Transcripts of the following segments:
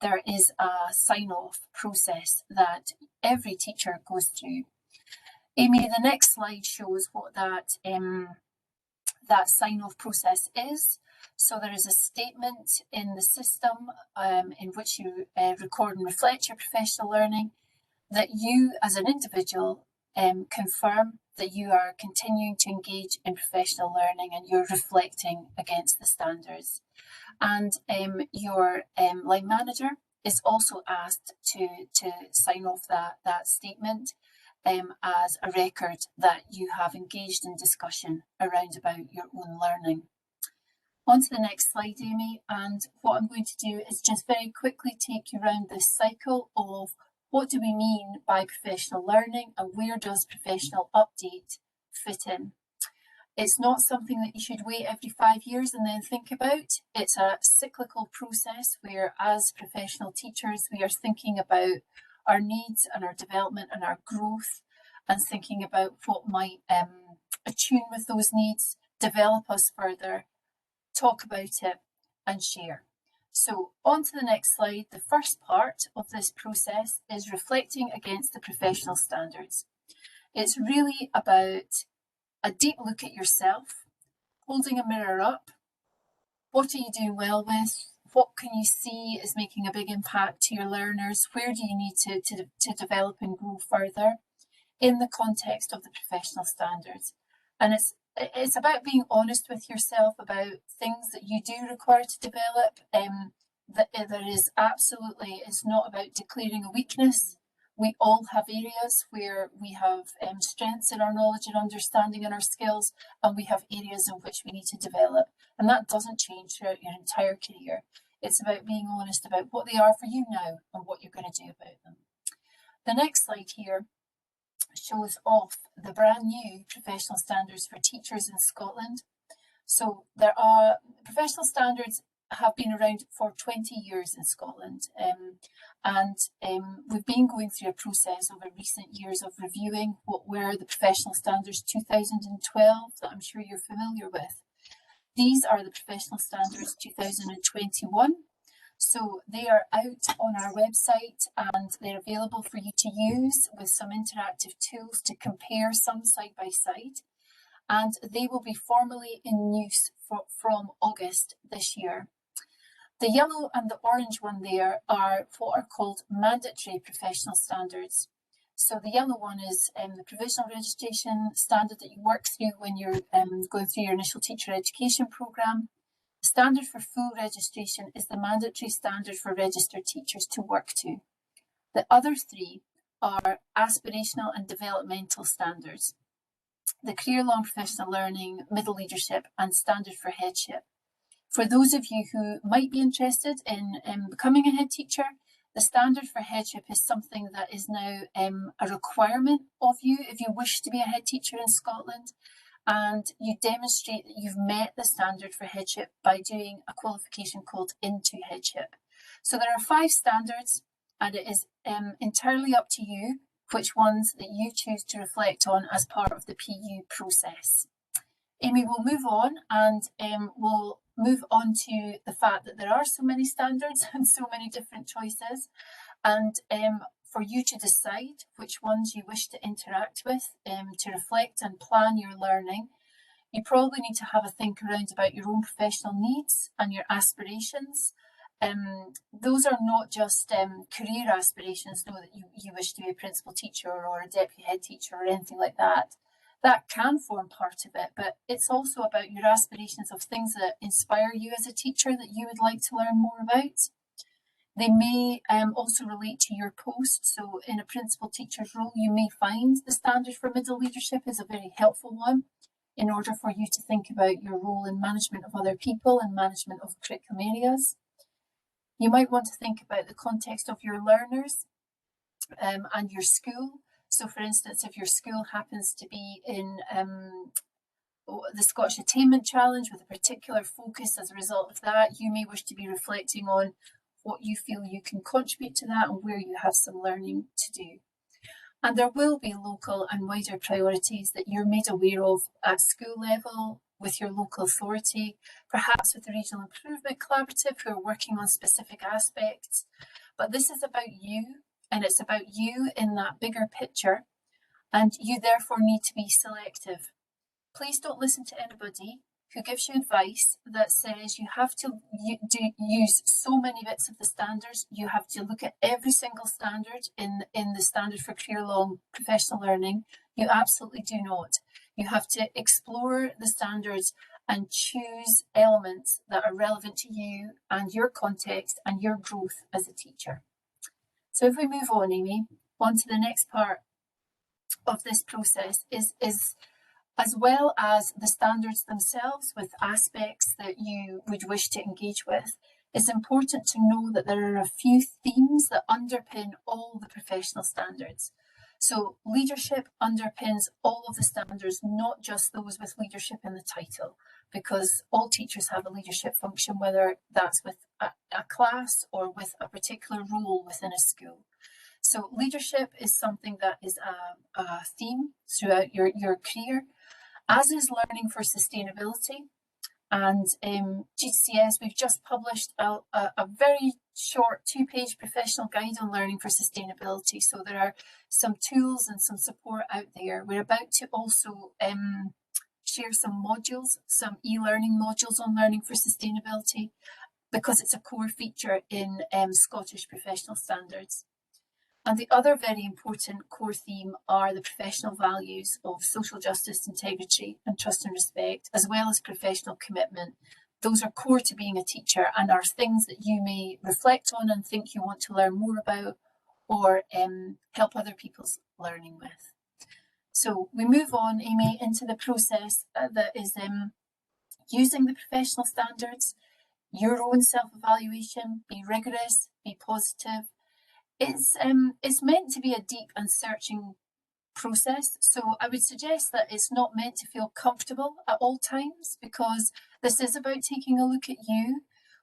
there is a sign-off process that every teacher goes through. Amy, the next slide shows what that sign-off process is. So there is a statement in the system in which you record and reflect your professional learning, that you as an individual confirm that you are continuing to engage in professional learning and you're reflecting against the standards. And your line manager is also asked to sign off that statement as a record that you have engaged in discussion around about your own learning. On to the next slide, Amy, and what I'm going to do is just very quickly take you around this cycle of what do we mean by professional learning and where does professional update fit in. It's not something that you should wait every 5 years and then think about. It's a cyclical process where as professional teachers we are thinking about our needs and our development and our growth and thinking about what might attune with those needs, develop us further, talk about it and share. So on to the next slide. The first part of this process is reflecting against the professional standards. It's really about a deep look at yourself, holding a mirror up. What are you doing well with? What can you see is making a big impact to your learners? Where do you need to develop and grow further in the context of the professional standards? And it's about being honest with yourself about things that you do require to develop. There is absolutely, it's not about declaring a weakness. We all have areas where we have strengths in our knowledge and understanding and our skills, and we have areas in which we need to develop. And that doesn't change throughout your entire career. It's about being honest about what they are for you now and what you're going to do about them. The next slide here shows off the brand new professional standards for teachers in Scotland. So there are professional standards have been around for 20 years in Scotland, and we've been going through a process over recent years of reviewing what were the professional standards 2012 that I'm sure you're familiar with. These are the professional standards 2021. So they are out on our website and they're available for you to use with some interactive tools to compare some side by side. And they will be formally in use from August this year. The yellow and the orange one there are what are called mandatory professional standards. So the yellow one is the provisional registration standard that you work through when you're going through your initial teacher education programme. The standard for full registration is the mandatory standard for registered teachers to work to. The other three are aspirational and developmental standards. The career long professional learning, middle leadership and standard for headship. For those of you who might be interested in becoming a head teacher, the standard for headship is something that is now a requirement of you if you wish to be a head teacher in Scotland, and you demonstrate that you've met the standard for headship by doing a qualification called Into Headship. So there are 5 standards and it is entirely up to you which ones that you choose to reflect on as part of the PU process. Amy, will move on and we'll move on to the fact that there are so many standards and so many different choices, and for you to decide which ones you wish to interact with, to reflect and plan your learning, you probably need to have a think around about your own professional needs and your aspirations. Those are not just career aspirations, though, that you wish to be a principal teacher or a deputy head teacher or anything like that. That can form part of it, but it's also about your aspirations of things that inspire you as a teacher that you would like to learn more about. They may also relate to your post. So in a principal teacher's role, you may find the standard for middle leadership is a very helpful one in order for you to think about your role in management of other people and management of curriculum areas. You might want to think about the context of your learners and your school. So for instance, if your school happens to be in the Scottish Attainment Challenge with a particular focus as a result of that, you may wish to be reflecting on what you feel you can contribute to that and where you have some learning to do. And there will be local and wider priorities that you're made aware of at school level, with your local authority, perhaps with the Regional Improvement Collaborative who are working on specific aspects. But this is about you, and it's about you in that bigger picture, and you therefore need to be selective. Please don't listen to anybody who gives you advice that says you have to use so many bits of the standards. You have to look at every single standard in the standard for career-long professional learning. You absolutely do not. You have to explore the standards and choose elements that are relevant to you and your context and your growth as a teacher. So if we move on, Amy, on to the next part of this process is as well as the standards themselves with aspects that you would wish to engage with, it's important to know that there are a few themes that underpin all the professional standards. So leadership underpins all of the standards, not just those with leadership in the title, because all teachers have a leadership function, whether that's with a class or with a particular role within a school. So leadership is something that is a theme throughout your career, as is learning for sustainability. And GCS, we've just published a very short 2-page professional guide on learning for sustainability. So there are some tools and some support out there. We're about to also share some modules, some e-learning modules on learning for sustainability, because it's a core feature in Scottish professional standards. And the other very important core theme are the professional values of social justice, integrity and trust and respect, as well as professional commitment. Those are core to being a teacher and are things that you may reflect on and think you want to learn more about or help other people's learning with. So we move on, Amy, into the process that is using the professional standards, your own self-evaluation, be rigorous, be positive. It's meant to be a deep and searching process. So I would suggest that it's not meant to feel comfortable at all times, because this is about taking a look at you,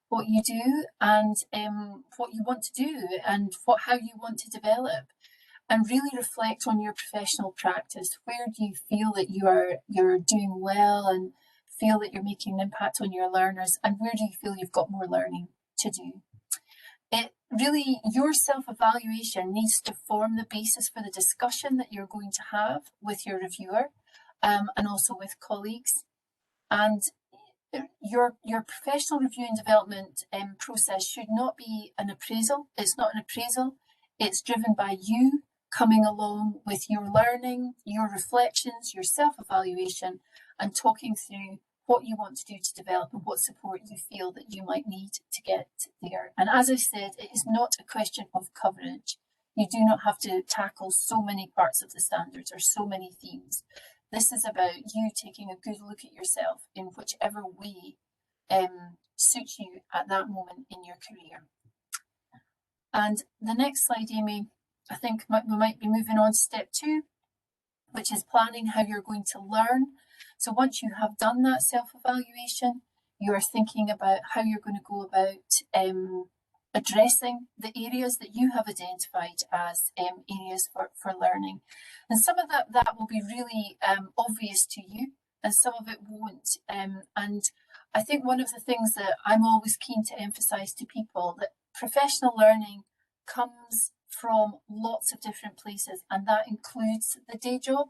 what you do and what you want to do and how you want to develop, and really reflect on your professional practice. Where do you feel that you're doing well and feel that you're making an impact on your learners, and where do you feel you've got more learning to do? Really, your self-evaluation needs to form the basis for the discussion that you're going to have with your reviewer and also with colleagues. And your professional review and development process should not be an appraisal. It's not an appraisal. It's driven by you coming along with your learning, your reflections, your self-evaluation, and talking through what you want to do to develop and what support you feel that you might need to get there. And as I said, it is not a question of coverage. You do not have to tackle so many parts of the standards or so many themes. This is about you taking a good look at yourself in whichever way suits you at that moment in your career. And the next slide, Amy, I think we might be moving on to step 2, which is planning how you're going to learn. So once you have done that self-evaluation, you're thinking about how you're going to go about addressing the areas that you have identified as areas for learning. And some of that will be really obvious to you, and some of it won't. And I think one of the things that I'm always keen to emphasize to people, that professional learning comes from lots of different places, and that includes the day job.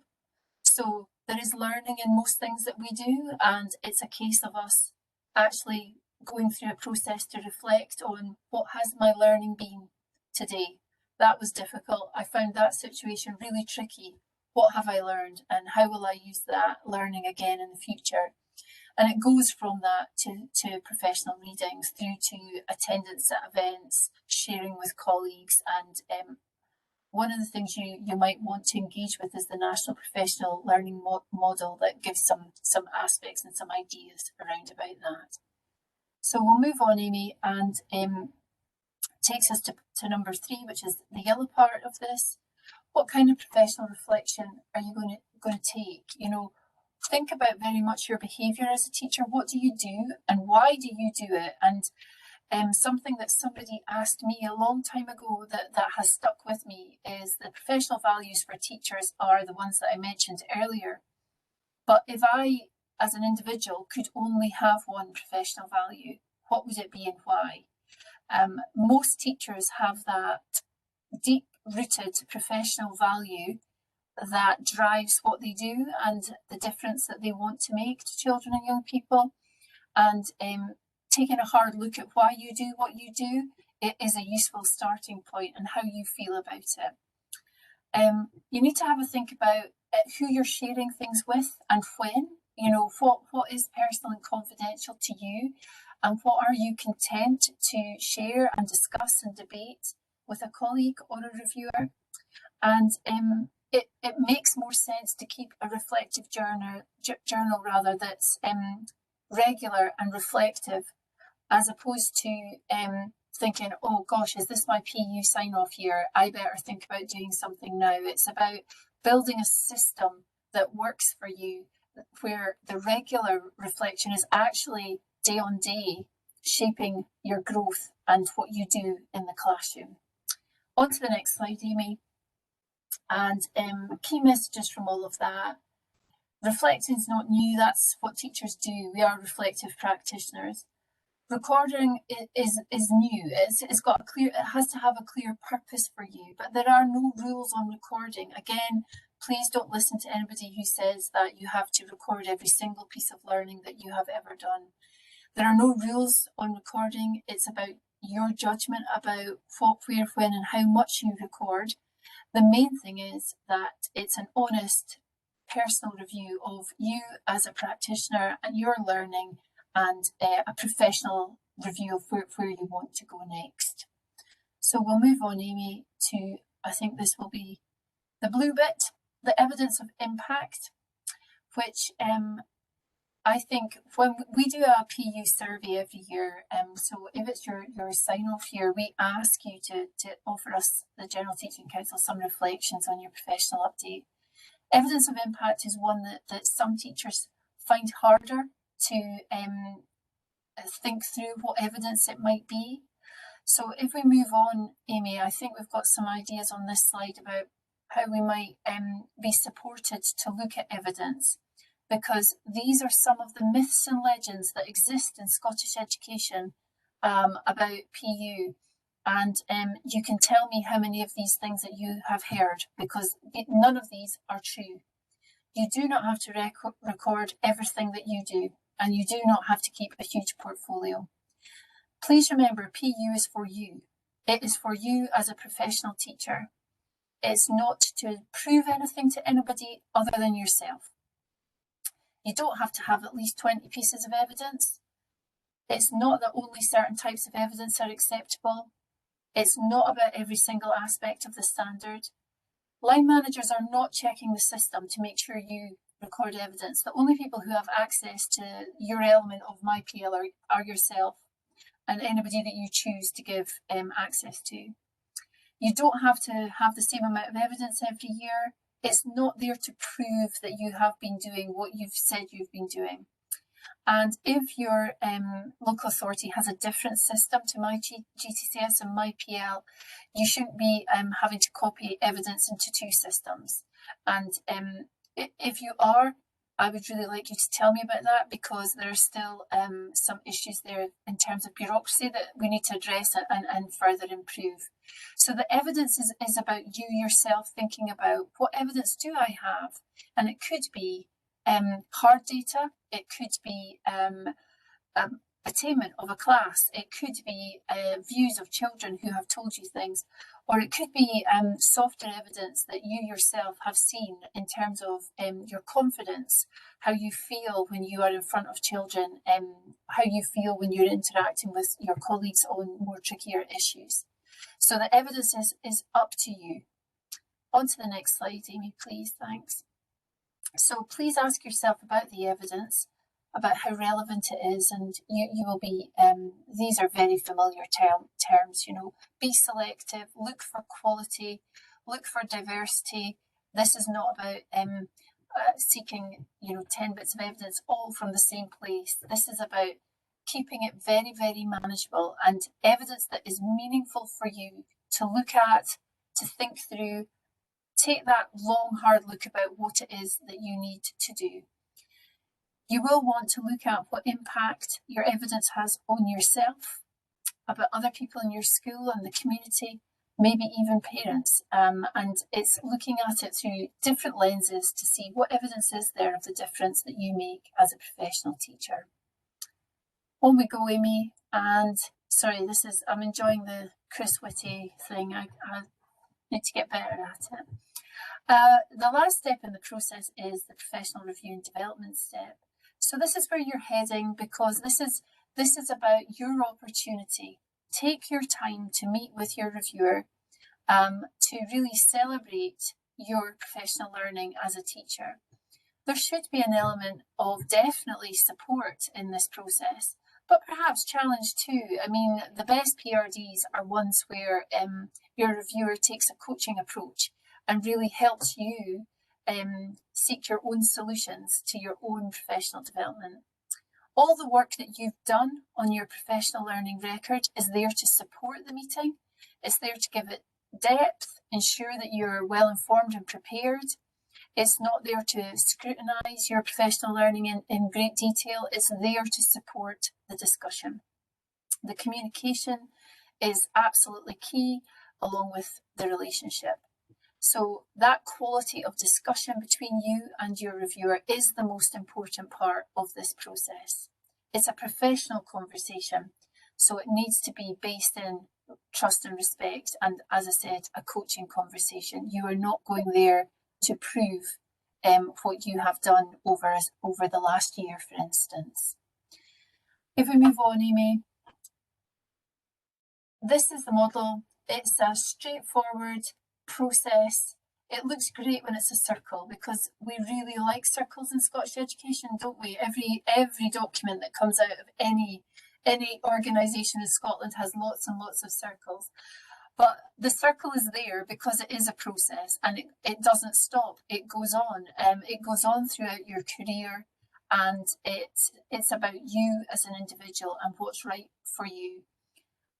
So there is learning in most things that we do, and it's a case of us actually going through a process to reflect on what has my learning been today. That was difficult. I found that situation really tricky. What have I learned, and how will I use that learning again in the future? And it goes from that to professional readings, through to attendance at events, sharing with colleagues, and one of the things you might want to engage with is the National Professional Learning Model that gives some aspects and some ideas around about that. So we'll move on, Amy, and takes us to number 3, which is the yellow part of this. What kind of professional reflection are you going to take? You know, think about very much your behaviour as a teacher. What do you do and why do you do it? And something that somebody asked me a long time ago that has stuck with me is the professional values for teachers are the ones that I mentioned earlier. But if I as an individual could only have one professional value, what would it be and why? Most teachers have that deep-rooted professional value that drives what they do and the difference that they want to make to children and young people. And taking a hard look at why you do what you do, it is a useful starting point and how you feel about it. You need to have a think about who you're sharing things with and when. You know, what is personal and confidential to you, and what are you content to share and discuss and debate with a colleague or a reviewer. And it makes more sense to keep a reflective journal that's regular and reflective, as opposed to thinking, oh gosh, is this my PU sign-off year? I better think about doing something now. It's about building a system that works for you, where the regular reflection is actually day on day shaping your growth and what you do in the classroom. On to the next slide, Amy. And key messages from all of that. Reflecting is not new. That's what teachers do. We are reflective practitioners. Recording is new. It's got a clear. It has to have a clear purpose for you. But there are no rules on recording. Again, please don't listen to anybody who says that you have to record every single piece of learning that you have ever done. There are no rules on recording. It's about your judgment about what, where, when, and how much you record. The main thing is that it's an honest, personal review of you as a practitioner and your learning, and a professional review of where you want to go next. So we'll move on, Amy, to, I think this will be the blue bit, the evidence of impact, which I think when we do a PU survey every year, so if it's your sign-off year, we ask you to offer us, the General Teaching Council, some reflections on your professional update. Evidence of impact is one that some teachers find harder to think through what evidence it might be. So if we move on, Amy, I think we've got some ideas on this slide about how we might be supported to look at evidence, because these are some of the myths and legends that exist in Scottish education about PU. And you can tell me how many of these things that you have heard, because none of these are true. You do not have to record everything that you do, and you do not have to keep a huge portfolio. Please remember, PU is for you. It is for you as a professional teacher. It's not to prove anything to anybody other than yourself. You don't have to have at least 20 pieces of evidence. It's not that only certain types of evidence are acceptable. It's not about every single aspect of the standard. Line managers are not checking the system to make sure you record evidence. The only people who have access to your element of MyPL are yourself and anybody that you choose to give access to. You don't have to have the same amount of evidence every year. It's not there to prove that you have been doing what you've said you've been doing. And if your local authority has a different system to my GTCS and my PL, you shouldn't be having to copy evidence into two systems. And if you are, I would really like you to tell me about that, because there are still some issues there in terms of bureaucracy that we need to address and further improve. So the evidence is about you yourself thinking about, what evidence do I have? And it could be hard data, it could be attainment of a class, it could be views of children who have told you things, or it could be softer evidence that you yourself have seen in terms of your confidence, how you feel when you are in front of children, how you feel when you're interacting with your colleagues on more trickier issues. So the evidence is up to you. On to the next slide, Amy, please. Thanks. So please ask yourself about the evidence, about how relevant it is, and you will be, these are very familiar terms, you know, be selective, look for quality, look for diversity. This is not about seeking, 10 bits of evidence all from the same place. This is about keeping it very, very manageable, and evidence that is meaningful for you to look at, to think through. Take that long, hard look about what it is that you need to do. You will want to look at what impact your evidence has on yourself, about other people in your school and the community, maybe even parents. And it's looking at it through different lenses to see what evidence is there of the difference that you make as a professional teacher. On we go, Amy. And sorry, I'm enjoying the Chris Whitty thing. I need to get better at it. The last step in the process is the professional review and development step. So this is where you're heading, because this is about your opportunity. Take your time to meet with your reviewer to really celebrate your professional learning as a teacher. There should be an element of definitely support in this process, but perhaps challenge too. I mean, the best PRDs are ones where your reviewer takes a coaching approach and really helps you seek your own solutions to your own professional development. All the work that you've done on your professional learning record is there to support the meeting. It's there to give it depth, ensure that you're well informed and prepared. It's not there to scrutinise your professional learning in great detail. It's there to support the discussion. The communication is absolutely key, along with the relationship. So that quality of discussion between you and your reviewer is the most important part of this process. It's a professional conversation, so it needs to be based in trust and respect. And as I said, a coaching conversation. You are not going there to prove what you have done over the last year, for instance. If we move on, Amy, this is the model. It's a straightforward process. It looks great when it's a circle, because we really like circles in Scottish education, don't we? Every document that comes out of any organisation in Scotland has lots and lots of circles. But the circle is there because it is a process, and it doesn't stop. It goes on. It goes on throughout your career, and it's about you as an individual and what's right for you.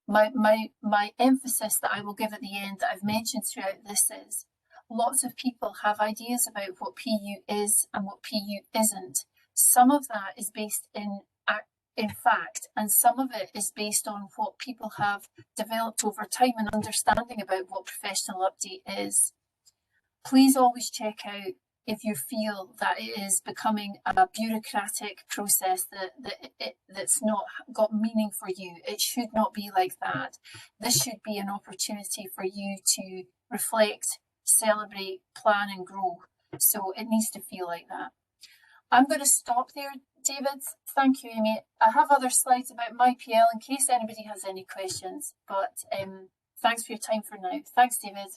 My emphasis that I will give at the end, that I've mentioned throughout this, is lots of people have ideas about what PU is and what PU isn't. Some of that is based in fact, and some of it is based on what people have developed over time and understanding about what professional update is. Please always check out if you feel that it is becoming a bureaucratic process that's not got meaning for you. It should not be like that. This should be an opportunity for you to reflect, celebrate, plan and grow. So it needs to feel like that. I'm going to stop there, David. Thank you, Amy. I have other slides about MyPL in case anybody has any questions, but thanks for your time for now. Thanks, David.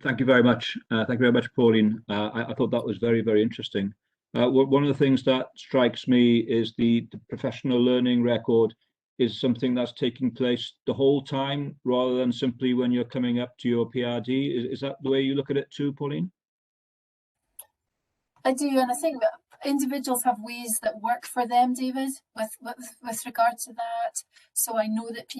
Thank you very much. Thank you very much, Pauline. I thought that was very, very interesting. One of the things that strikes me is the professional learning record is something that's taking place the whole time, rather than simply when you're coming up to your PRD. Is that the way you look at it too, Pauline? I do, and I think that individuals have ways that work for them, David, with regard to that. So I know that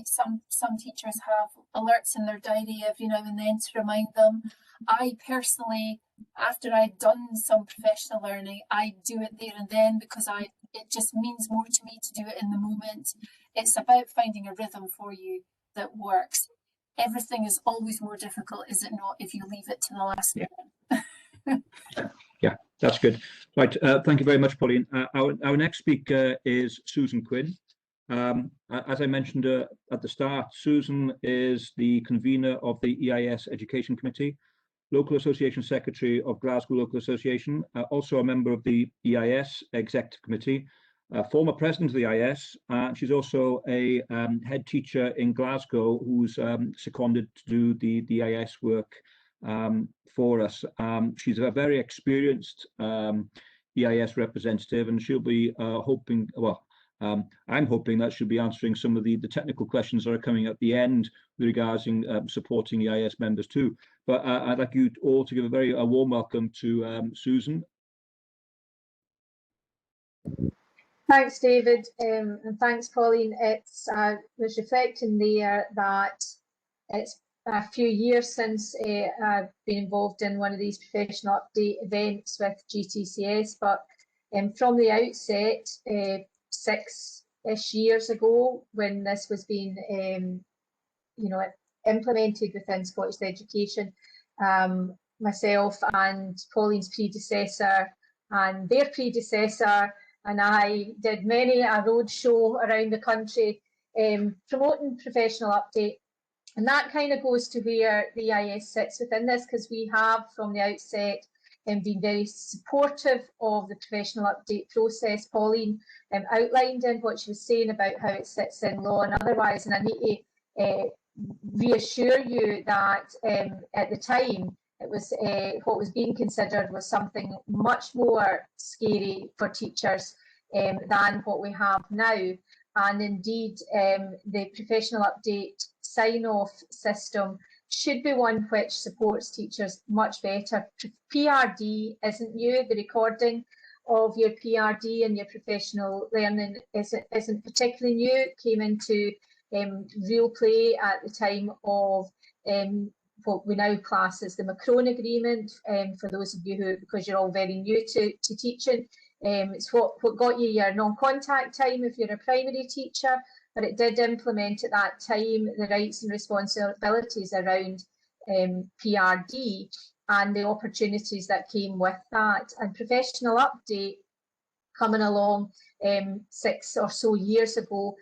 some teachers have alerts in their diary every now and then to remind them. I personally, after I've done some professional learning, I do it there and then, because it just means more to me to do it in the moment. It's about finding a rhythm for you that works. Everything is always more difficult, is it not, if you leave it to the last minute? Yeah, that's good. Right, thank you very much, Pauline. Our next speaker is Susan Quinn. As I mentioned at the start, Susan is the convener of the EIS Education Committee, Local Association Secretary of Glasgow Local Association, also a member of the EIS Executive Committee, former president of the EIS. She's also a head teacher in Glasgow who's seconded to do the EIS work for us. She's a very experienced EIS representative, and she'll be hoping, well, I'm hoping that she'll be answering some of the technical questions that are coming at the end regarding supporting EIS members too. But I'd like you all to give a warm welcome to Susan. Thanks, David, and thanks, Pauline. It's was reflecting there that it's a few years since I've been involved in one of these professional update events with GTCS, but From the outset, 6-ish years ago, when this was being implemented within Scottish education, myself and Pauline's predecessor and their predecessor and I did many a roadshow around the country promoting professional update. And that kind of goes to where the EIS sits within this, because we have from the outset been very supportive of the professional update process. Pauline outlined in what she was saying about how it sits in law and otherwise, and I need to reassure you that at the time it was what was being considered was something much more scary for teachers than what we have now. And indeed, the professional update sign-off system should be one which supports teachers much better. PRD isn't new. The recording of your PRD and your professional learning isn't particularly new. It came into real play at the time of what we now class as the Macron Agreement. For those of you who, because you're all very new to teaching, it's what got you your non-contact time if you're a primary teacher, but it did implement at that time the rights and responsibilities around PRD and the opportunities that came with that. And professional update coming along 6 or so years ago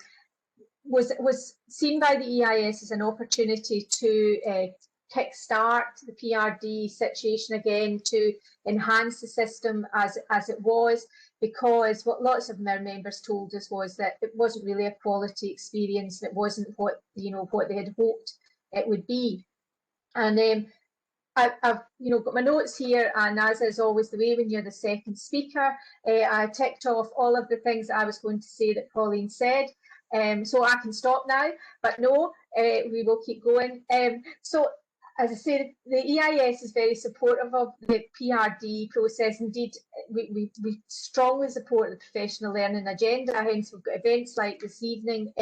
was seen by the EIS as an opportunity to kickstart the PRD situation again, to enhance the system as it was, because what lots of our members told us was that it wasn't really a quality experience, it wasn't what they had hoped it would be. And I've got my notes here, and as is always the way when you're the second speaker, I ticked off all of the things that I was going to say that Pauline said. So I can stop now, but no, we will keep going. So as I said, the EIS is very supportive of the PRD process. Indeed, we strongly support the professional learning agenda, hence we've got events like this evening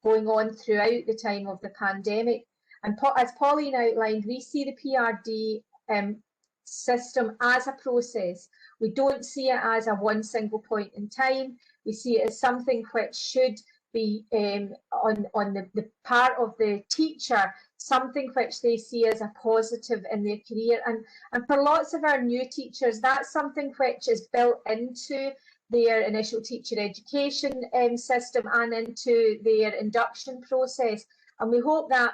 going on throughout the time of the pandemic. And as Pauline outlined, we see the PRD system as a process. We don't see it as a one single point in time. We see it as something which should be on the part of the teacher, something which they see as a positive in their career. And for lots of our new teachers, that's something which is built into their initial teacher education system and into their induction process. And we hope that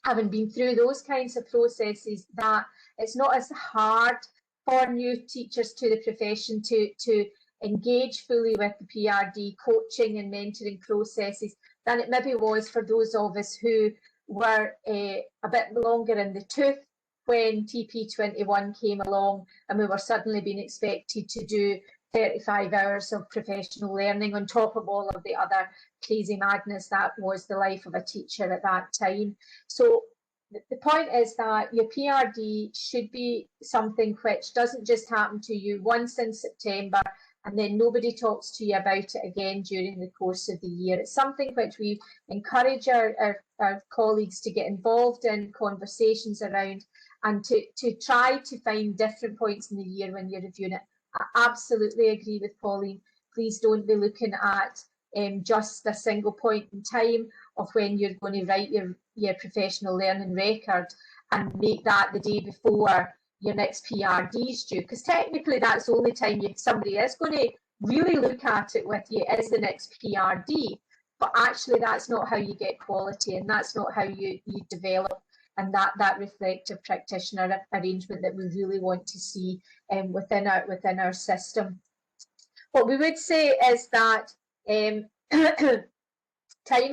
having been through those kinds of processes, that it's not as hard for new teachers to the profession to engage fully with the PRD coaching and mentoring processes than it maybe was for those of us who were a bit longer in the tooth when TP21 came along and we were suddenly being expected to do 35 hours of professional learning on top of all of the other crazy madness that was the life of a teacher at that time. So the point is that your PRD should be something which doesn't just happen to you once in September and then nobody talks to you about it again during the course of the year. It's something which we encourage our colleagues to get involved in conversations around and to try to find different points in the year when you're reviewing it. I absolutely agree with Pauline. Please don't be looking at just a single point in time of when you're going to write your professional learning record and make that the day before your next PRD is due, because technically that's the only time somebody is going to really look at it with you is the next PRD. But actually that's not how you get quality, and that's not how you develop and that reflective practitioner arrangement that we really want to see within our system. What we would say is that time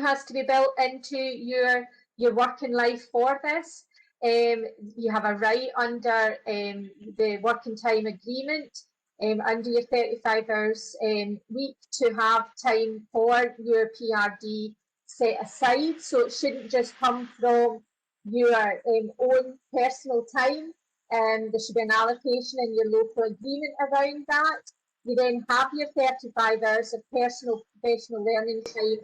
has to be built into your working life for this. You have a right under the working time agreement under your 35 hours week to have time for your PRD set aside. So it shouldn't just come from your own personal time. There should be an allocation in your local agreement around that. You then have your 35 hours of personal professional learning time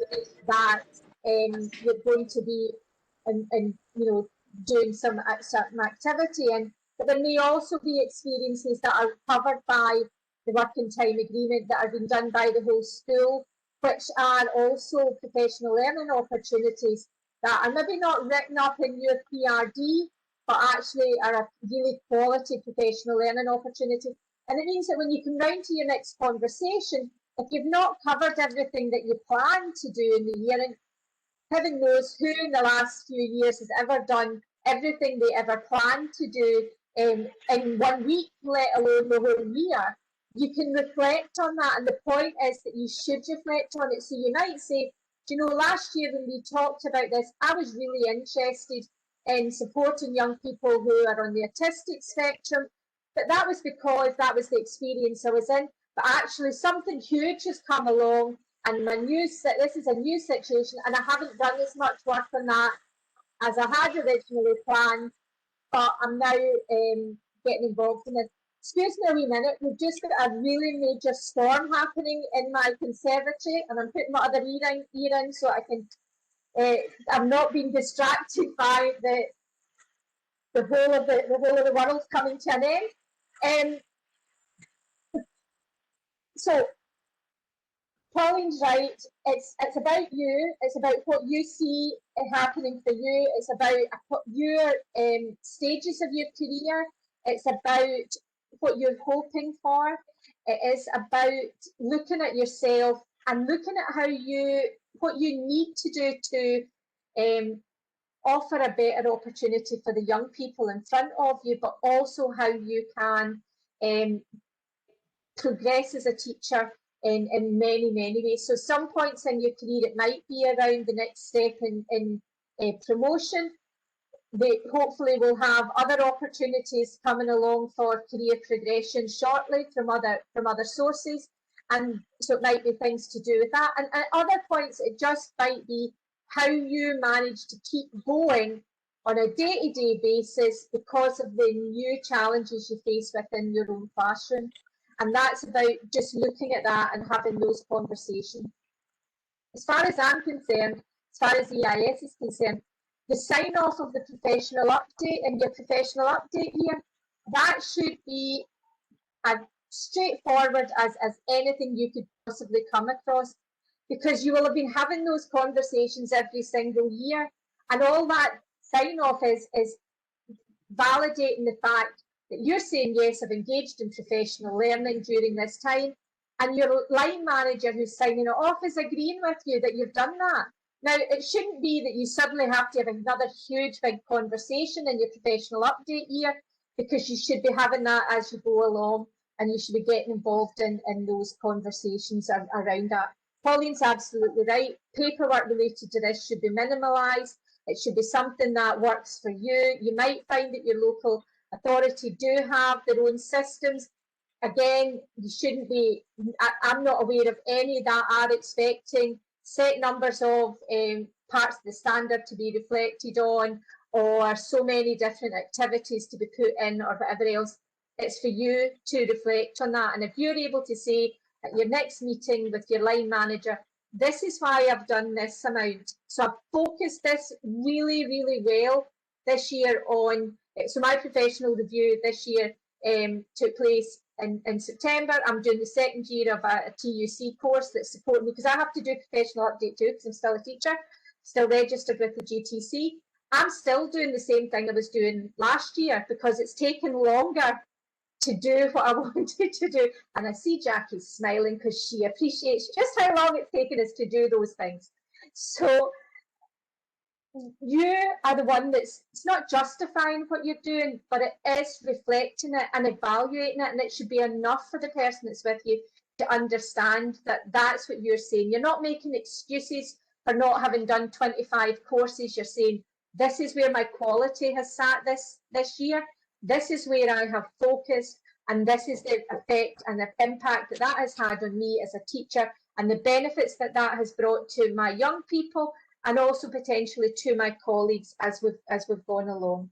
that you're going to be doing some certain activity in. But there may also be experiences that are covered by the working time agreement that are being done by the whole school, which are also professional learning opportunities that are maybe not written up in your PRD, but actually are a really quality professional learning opportunity. And it means that when you come round to your next conversation, if you've not covered everything that you plan to do in the year, and heaven knows who in the last few years has ever done everything they ever planned to do in 1 week, let alone the whole year, you can reflect on that. And the point is that you should reflect on it. So you might say, do you know, last year when we talked about this, I was really interested in supporting young people who are on the autistic spectrum, but that was because that was the experience I was in. But actually something huge has come along, and this is a new situation, and I haven't done as much work on that as I had originally planned, but I'm now getting involved in it. Excuse me a wee minute, we've just got a really major storm happening in my conservatory, and I'm putting my other ear in so I can, I'm not being distracted by the whole of the world coming to an end. So Pauline's right. It's about you. It's about what you see happening for you. It's about your stages of your career. It's about what you're hoping for. It is about looking at yourself and looking at what you need to do to offer a better opportunity for the young people in front of you, but also how you can progress as a teacher in many, many ways. So some points in your career, it might be around the next step in promotion. They hopefully will have other opportunities coming along for career progression shortly from other sources. And so it might be things to do with that. And at other points, it just might be how you manage to keep going on a day-to-day basis because of the new challenges you face within your own classroom. And that's about just looking at that and having those conversations. As far as I'm concerned, as far as EIS is concerned, the sign off of the professional update and your professional update here, that should be as straightforward as anything you could possibly come across, because you will have been having those conversations every single year, and all that sign off is validating the fact that you're saying, yes, I've engaged in professional learning during this time, and your line manager who's signing it off is agreeing with you that you've done that. Now, it shouldn't be that you suddenly have to have another huge big conversation in your professional update year, because you should be having that as you go along, and you should be getting involved in those conversations around that. Pauline's absolutely right. Paperwork related to this should be minimalised. It should be something that works for you. You might find that your local authority do have their own systems. Again, you shouldn't be, I'm not aware of any that are expecting set numbers of parts of the standard to be reflected on, or so many different activities to be put in, or whatever else. It's for you to reflect on that. And if you're able to say at your next meeting with your line manager, this is why I've done this amount. So I've focused this really, really well this year on, so my professional review this year took place in September. I'm doing the second year of a TUC course that's supporting me, because I have to do professional update too, because I'm still a teacher, still registered with the GTC. I'm still doing the same thing I was doing last year, because it's taken longer to do what I wanted to do. And I see Jackie smiling because she appreciates just how long it's taken us to do those things. So you are the one it's not justifying what you're doing, but it is reflecting it and evaluating it, and it should be enough for the person that's with you to understand that that's what you're saying. You're not making excuses for not having done 25 courses. You're saying, this is where my quality has sat this year. This is where I have focused, and this is the effect and the impact that has had on me as a teacher, and the benefits that has brought to my young people, and also potentially to my colleagues as we've gone along.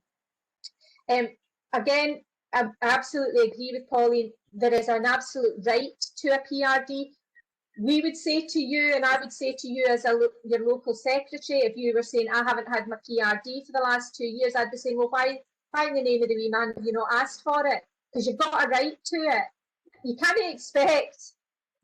Again, I absolutely agree with Pauline. There is an absolute right to a PRD. We would say to you, and I would say to you as your local secretary, if you were saying, I haven't had my PRD for the last 2 years, I'd be saying, well, why in the name of the wee man have you not asked for it? Because you've got a right to it. you can't expect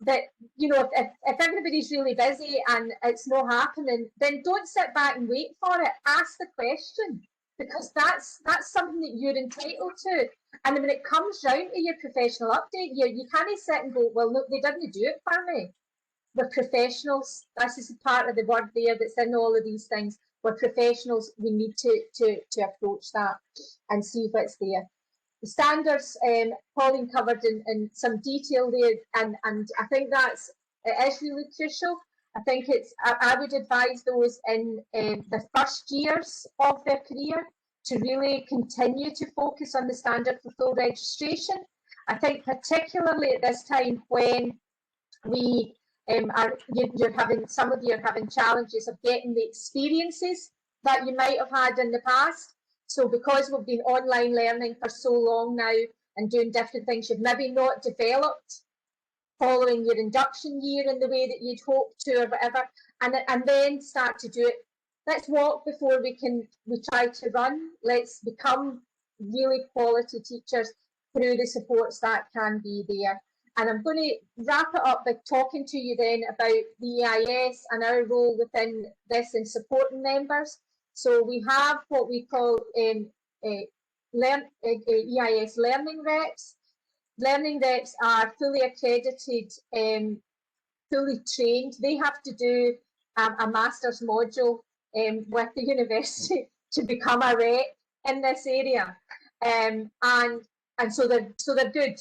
that, you know, if everybody's really busy and it's not happening, then don't sit back and wait for it. Ask the question, because that's something that you're entitled to. And when it comes round to your professional update, you can't sit and go, well, no, they didn't do it for me. We're professionals. This is part of the word there that's in all of these things. We're professionals. We need to approach that and see what's there. The standards, Pauline covered in some detail there, and I think it is really crucial. I think I would advise those in the first years of their career to really continue to focus on the standard for full registration. I think particularly at this time when we some of you are having challenges of getting the experiences that you might have had in the past. So because we've been online learning for so long now and doing different things, you've maybe not developed following your induction year in the way that you'd hoped to or whatever, and then start to do it. Let's walk before we try to run. Let's become really quality teachers through the supports that can be there. And I'm going to wrap it up by talking to you then about the EIS and our role within this in supporting members. So we have what we call EIS learning reps. Learning reps are fully accredited, fully trained. They have to do a master's module with the university to become a rep in this area, and so they're good.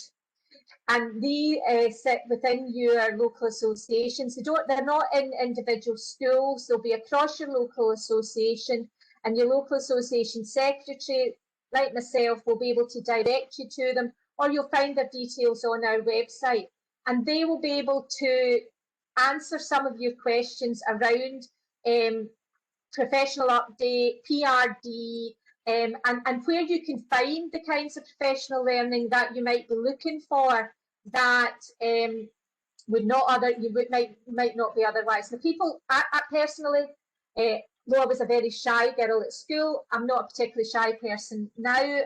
And they sit within your local associations. They're not in individual schools. They'll be across your local association, and your local association secretary, like myself, will be able to direct you to them, or you'll find their details on our website. And they will be able to answer some of your questions around professional update, PRD, and where you can find the kinds of professional learning that you might be looking for that might not be otherwise. The people, I personally, though I was a very shy girl at school, I'm not a particularly shy person now.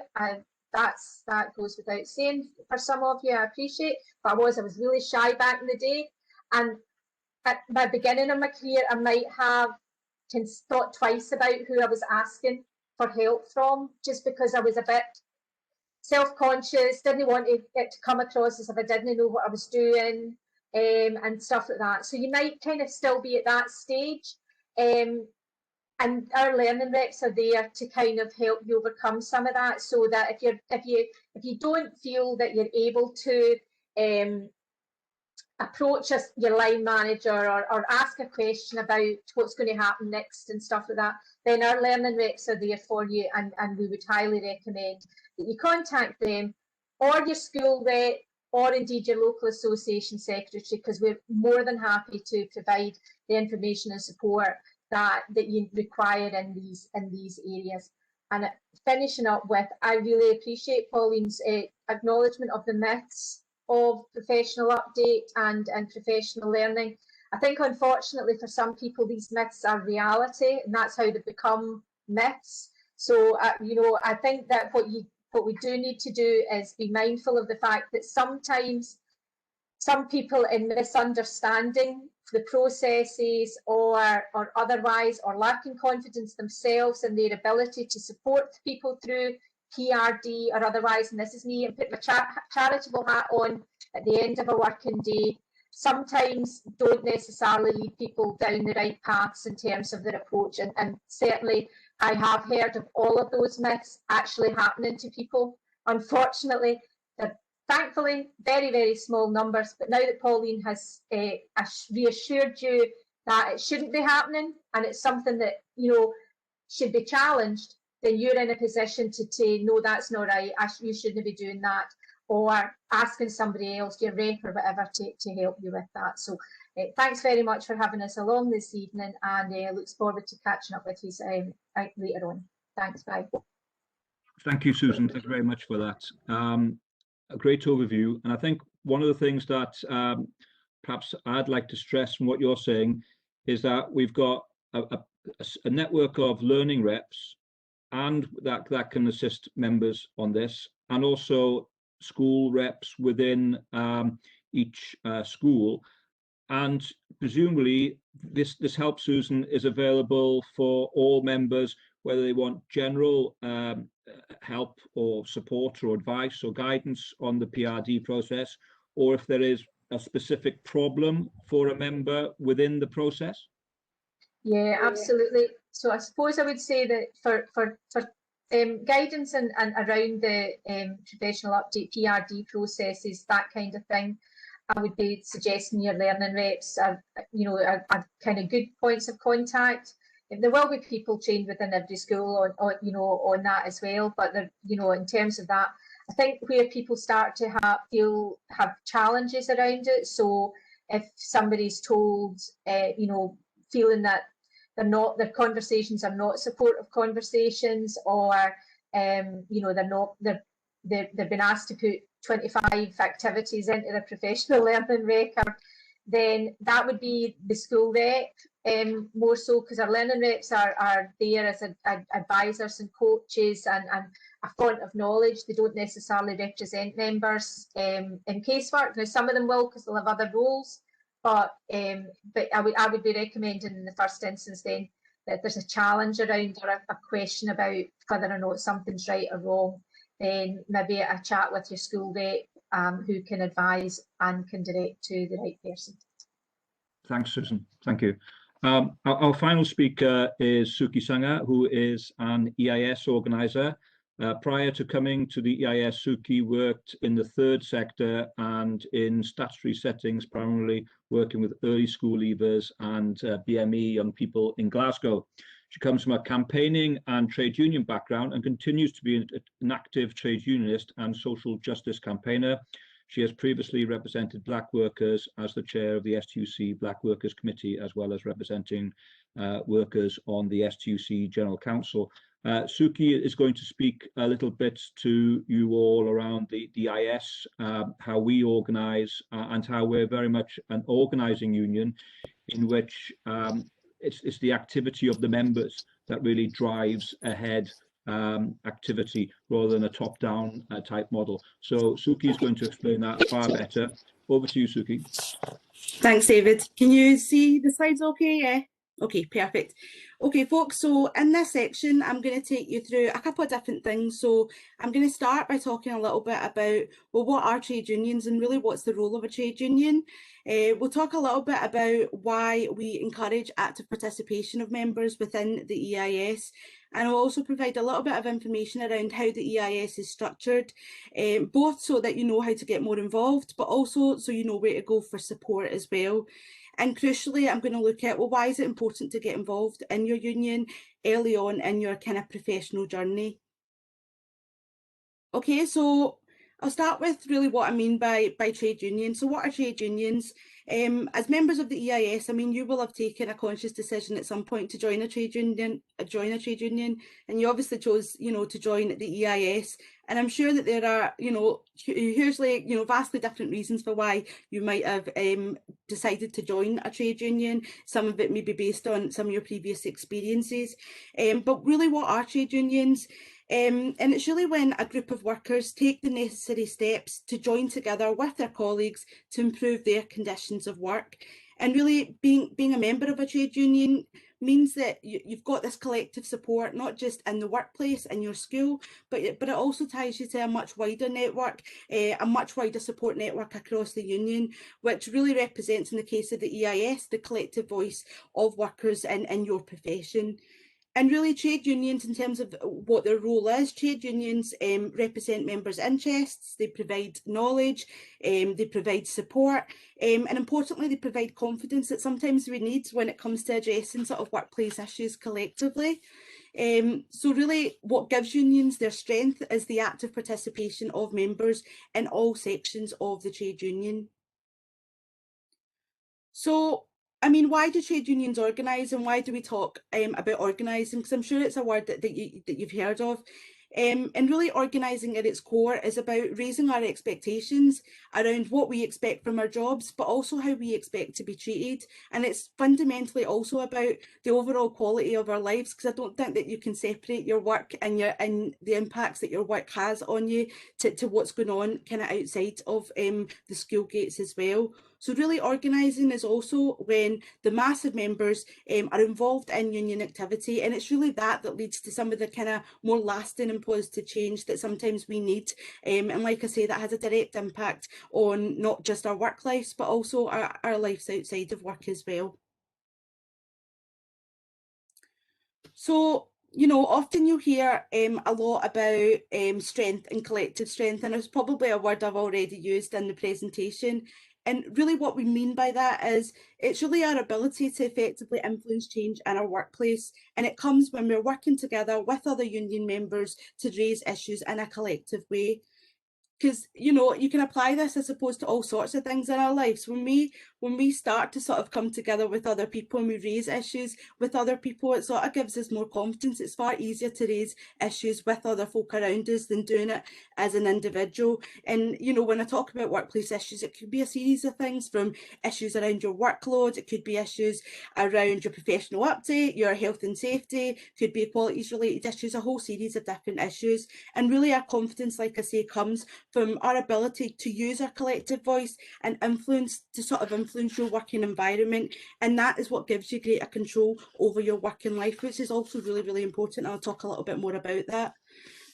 That goes without saying for some of you, I appreciate, but I was really shy back in the day. And at my beginning of my career, I might have thought twice about who I was asking for help from, just because I was a bit self-conscious, didn't want it to come across as if I didn't know what I was doing, and stuff like that. So you might kind of still be at that stage, and our learning reps are there to kind of help you overcome some of that, so that if you don't feel that you're able to approach your line manager or ask a question about what's going to happen next and stuff like that, then our learning reps are there for you, and we would highly recommend that you contact them or your school rep or indeed your local association secretary, because we're more than happy to provide the information and support that you require in these areas. And finishing up with, I really appreciate Pauline's acknowledgement of the myths of professional update and professional learning. I think unfortunately for some people these myths are reality, and that's how they become myths. So I think that what we do need to do is be mindful of the fact that sometimes some people, in misunderstanding the processes or otherwise, or lacking confidence themselves in their ability to support people through PRD or otherwise, and this is me and put my charitable hat on at the end of a working day, sometimes don't necessarily lead people down the right paths in terms of their approach. And certainly I have heard of all of those myths actually happening to people. Unfortunately, they're thankfully very, very small numbers, but now that Pauline has reassured you that it shouldn't be happening and it's something that should be challenged, then you're in a position to say, no, that's not right, you shouldn't be doing that, or asking somebody else, your rep or whatever, to help you with that. So thanks very much for having us along this evening, and looks forward to catching up with you later on. Thanks, bye. Thank you, Susan. Thank you very much for that. A great overview. And I think one of the things that perhaps I'd like to stress from what you're saying is that we've got a network of learning reps, and that can assist members on this, and also school reps within each school. And presumably this help, Susan, is available for all members, whether they want general help or support or advice or guidance on the PRD process, or if there is a specific problem for a member within the process. Yeah, absolutely. So I suppose I would say that for guidance and around the professional update PRD processes, that kind of thing, I would be suggesting your learning reps are kind of good points of contact. There will be people trained within every school on that as well, but in terms of that, I think where people start to have challenges around it. So if somebody's told, feeling that their conversations are not supportive conversations, or they've been asked to put 25 activities into their professional learning record, then that would be the school rep more so, because our learning reps are there as advisors and coaches and a font of knowledge. They don't necessarily represent members in casework. Now, some of them will, because they'll have other roles, but I would be recommending in the first instance then that there's a challenge around or a question about whether or not something's right or wrong, then maybe a chat with your school rep who can advise and can direct to the right person. Thanks, Susan. Thank you. Our final speaker is Suki Sangha, who is an EIS organizer. Prior to coming to the EIS, Suki worked in the third sector and in statutory settings, primarily working with early school leavers and BME young people in Glasgow. She comes from a campaigning and trade union background and continues to be an active trade unionist and social justice campaigner. She has previously represented black workers as the chair of the STUC Black Workers Committee, as well as representing workers on the STUC General Council. Suki is going to speak a little bit to you all around the EIS, how we organise and how we're very much an organising union in which it's the activity of the members that really drives ahead activity rather than a top-down type model. So Suki is going to explain that far better. Over to you, Suki. Thanks, David. Can you see the slides okay? Yeah. Okay, perfect. Okay, folks, so in this section, I'm going to take you through a couple of different things. So I'm going to start by talking a little bit about, well, what are trade unions and really what's the role of a trade union? We'll talk a little bit about why we encourage active participation of members within the EIS. And I'll also provide a little bit of information around how the EIS is structured, both so that you know how to get more involved, but also so you know where to go for support as well. And crucially, I'm going to look at, well, why is it important to get involved in your union early on in your kind of professional journey? Okay, so I'll start with really what I mean by trade unions. So what are trade unions? As members of the EIS, I mean, you will have taken a conscious decision at some point to join a trade union, and you obviously chose, to join the EIS. And I'm sure that there are, hugely, vastly different reasons for why you might have decided to join a trade union. Some of it may be based on some of your previous experiences. But really, what are trade unions? And it's really when a group of workers take the necessary steps to join together with their colleagues to improve their conditions of work. And really being a member of a trade union means that you've got this collective support, not just in the workplace, in your school, but it also ties you to a much wider network, a much wider support network across the union, which really represents, in the case of the EIS, the collective voice of workers in your profession. And really, trade unions, in terms of what their role is, trade unions represent members' interests, they provide knowledge, they provide support, and importantly, they provide confidence that sometimes we need when it comes to addressing sort of workplace issues collectively. So really, what gives unions their strength is the active participation of members in all sections of the trade union. So, I mean, why do trade unions organise, and why do we talk about organising? Because I'm sure it's a word that you've heard of. And really organising at its core is about raising our expectations around what we expect from our jobs, but also how we expect to be treated. And it's fundamentally also about the overall quality of our lives, because I don't think that you can separate your work and the impacts that your work has on you to what's going on kind of outside of the school gates as well. So really organising is also when the massive members are involved in union activity, and it's really that leads to some of the kind of more lasting and positive change that sometimes we need. And like I say, that has a direct impact on not just our work lives, but also our lives outside of work as well. So, you know, often you hear a lot about strength and collective strength, and it's probably a word I've already used in the presentation. And really what we mean by that is it's really our ability to effectively influence change in our workplace. And it comes when we're working together with other union members to raise issues in a collective way. Because, you know, you can apply this, I suppose, to all sorts of things in our lives. When we start to sort of come together with other people and we raise issues with other people, it sort of gives us more confidence. It's far easier to raise issues with other folk around us than doing it as an individual. And, you know, when I talk about workplace issues, it could be a series of things, from issues around your workload, it could be issues around your professional update, your health and safety, could be equalities related issues, a whole series of different issues. And really our confidence, like I say, comes from our ability to use our collective voice and influence your working environment. And that is what gives you greater control over your working life, which is also really, really important. I'll talk a little bit more about that.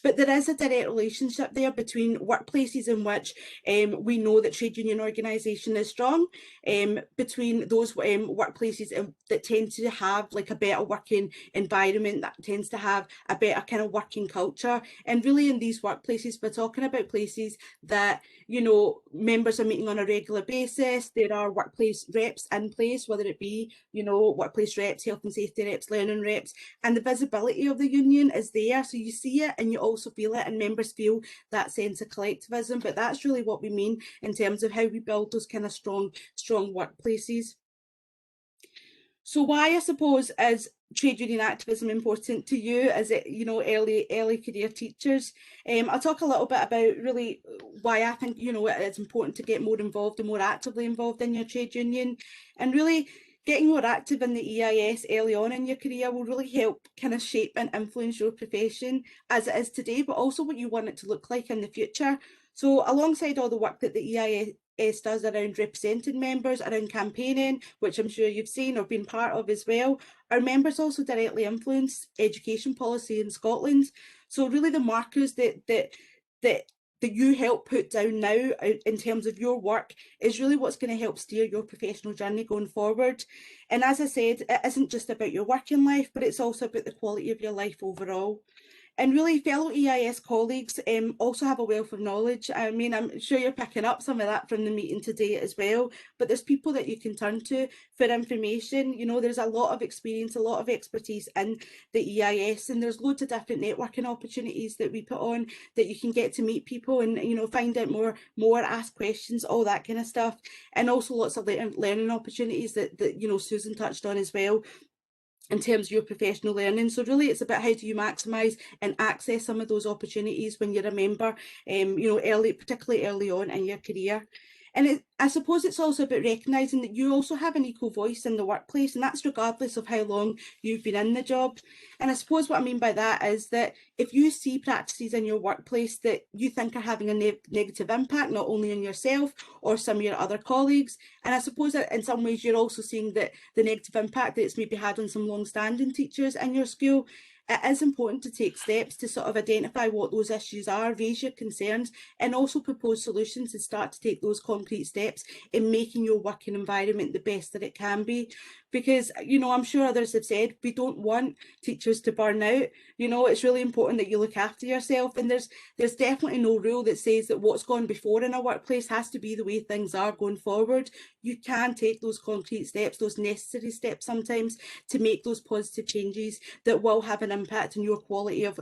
But there is a direct relationship there between workplaces in which we know that trade union organisation is strong, between those workplaces that tend to have like a better working environment, that tends to have a better kind of working culture. And really in these workplaces, we're talking about places that, you know, members are meeting on a regular basis. There are workplace reps in place, whether it be, you know, workplace reps, health and safety reps, learning reps, and the visibility of the union is there. So you see it and you also feel it, and members feel that sense of collectivism. But that's really what we mean in terms of how we build those kind of strong workplaces. So why, I suppose, is trade union activism important to you as it, you know, early career teachers? I'll talk a little bit about really why I think, you know, it's important to get more involved and more actively involved in your trade union. And really getting more active in the EIS early on in your career will really help kind of shape and influence your profession as it is today, but also what you want it to look like in the future. So alongside all the work that the EIS does around representing members, around campaigning, which I'm sure you've seen or been part of as well, our members also directly influence education policy in Scotland. So really the markers that you help put down now in terms of your work is really what's going to help steer your professional journey going forward. And as I said, it isn't just about your working life, but it's also about the quality of your life overall. And really, fellow EIS colleagues also have a wealth of knowledge. I mean, I'm sure you're picking up some of that from the meeting today as well, but there's people that you can turn to for information. You know, there's a lot of experience, a lot of expertise in the EIS, and there's loads of different networking opportunities that we put on that you can get to meet people and, you know, find out more, ask questions, all that kind of stuff. And also lots of learning opportunities that you know, Susan touched on as well, in terms of your professional learning. So really it's about how do you maximise and access some of those opportunities when you're a member, you know, particularly early on in your career. And I suppose it's also about recognising that you also have an equal voice in the workplace, and that's regardless of how long you've been in the job. And I suppose what I mean by that is that if you see practices in your workplace that you think are having a negative impact, not only on yourself or some of your other colleagues, and I suppose that in some ways you're also seeing that the negative impact that it's maybe had on some long-standing teachers in your school, it is important to take steps to sort of identify what those issues are, raise your concerns, and also propose solutions and start to take those concrete steps in making your working environment the best that it can be. Because, you know, I'm sure others have said, we don't want teachers to burn out. You know, it's really important that you look after yourself, and there's definitely no rule that says that what's gone before in a workplace has to be the way things are going forward. You can take those concrete steps, those necessary steps sometimes, to make those positive changes that will have an impact on your quality of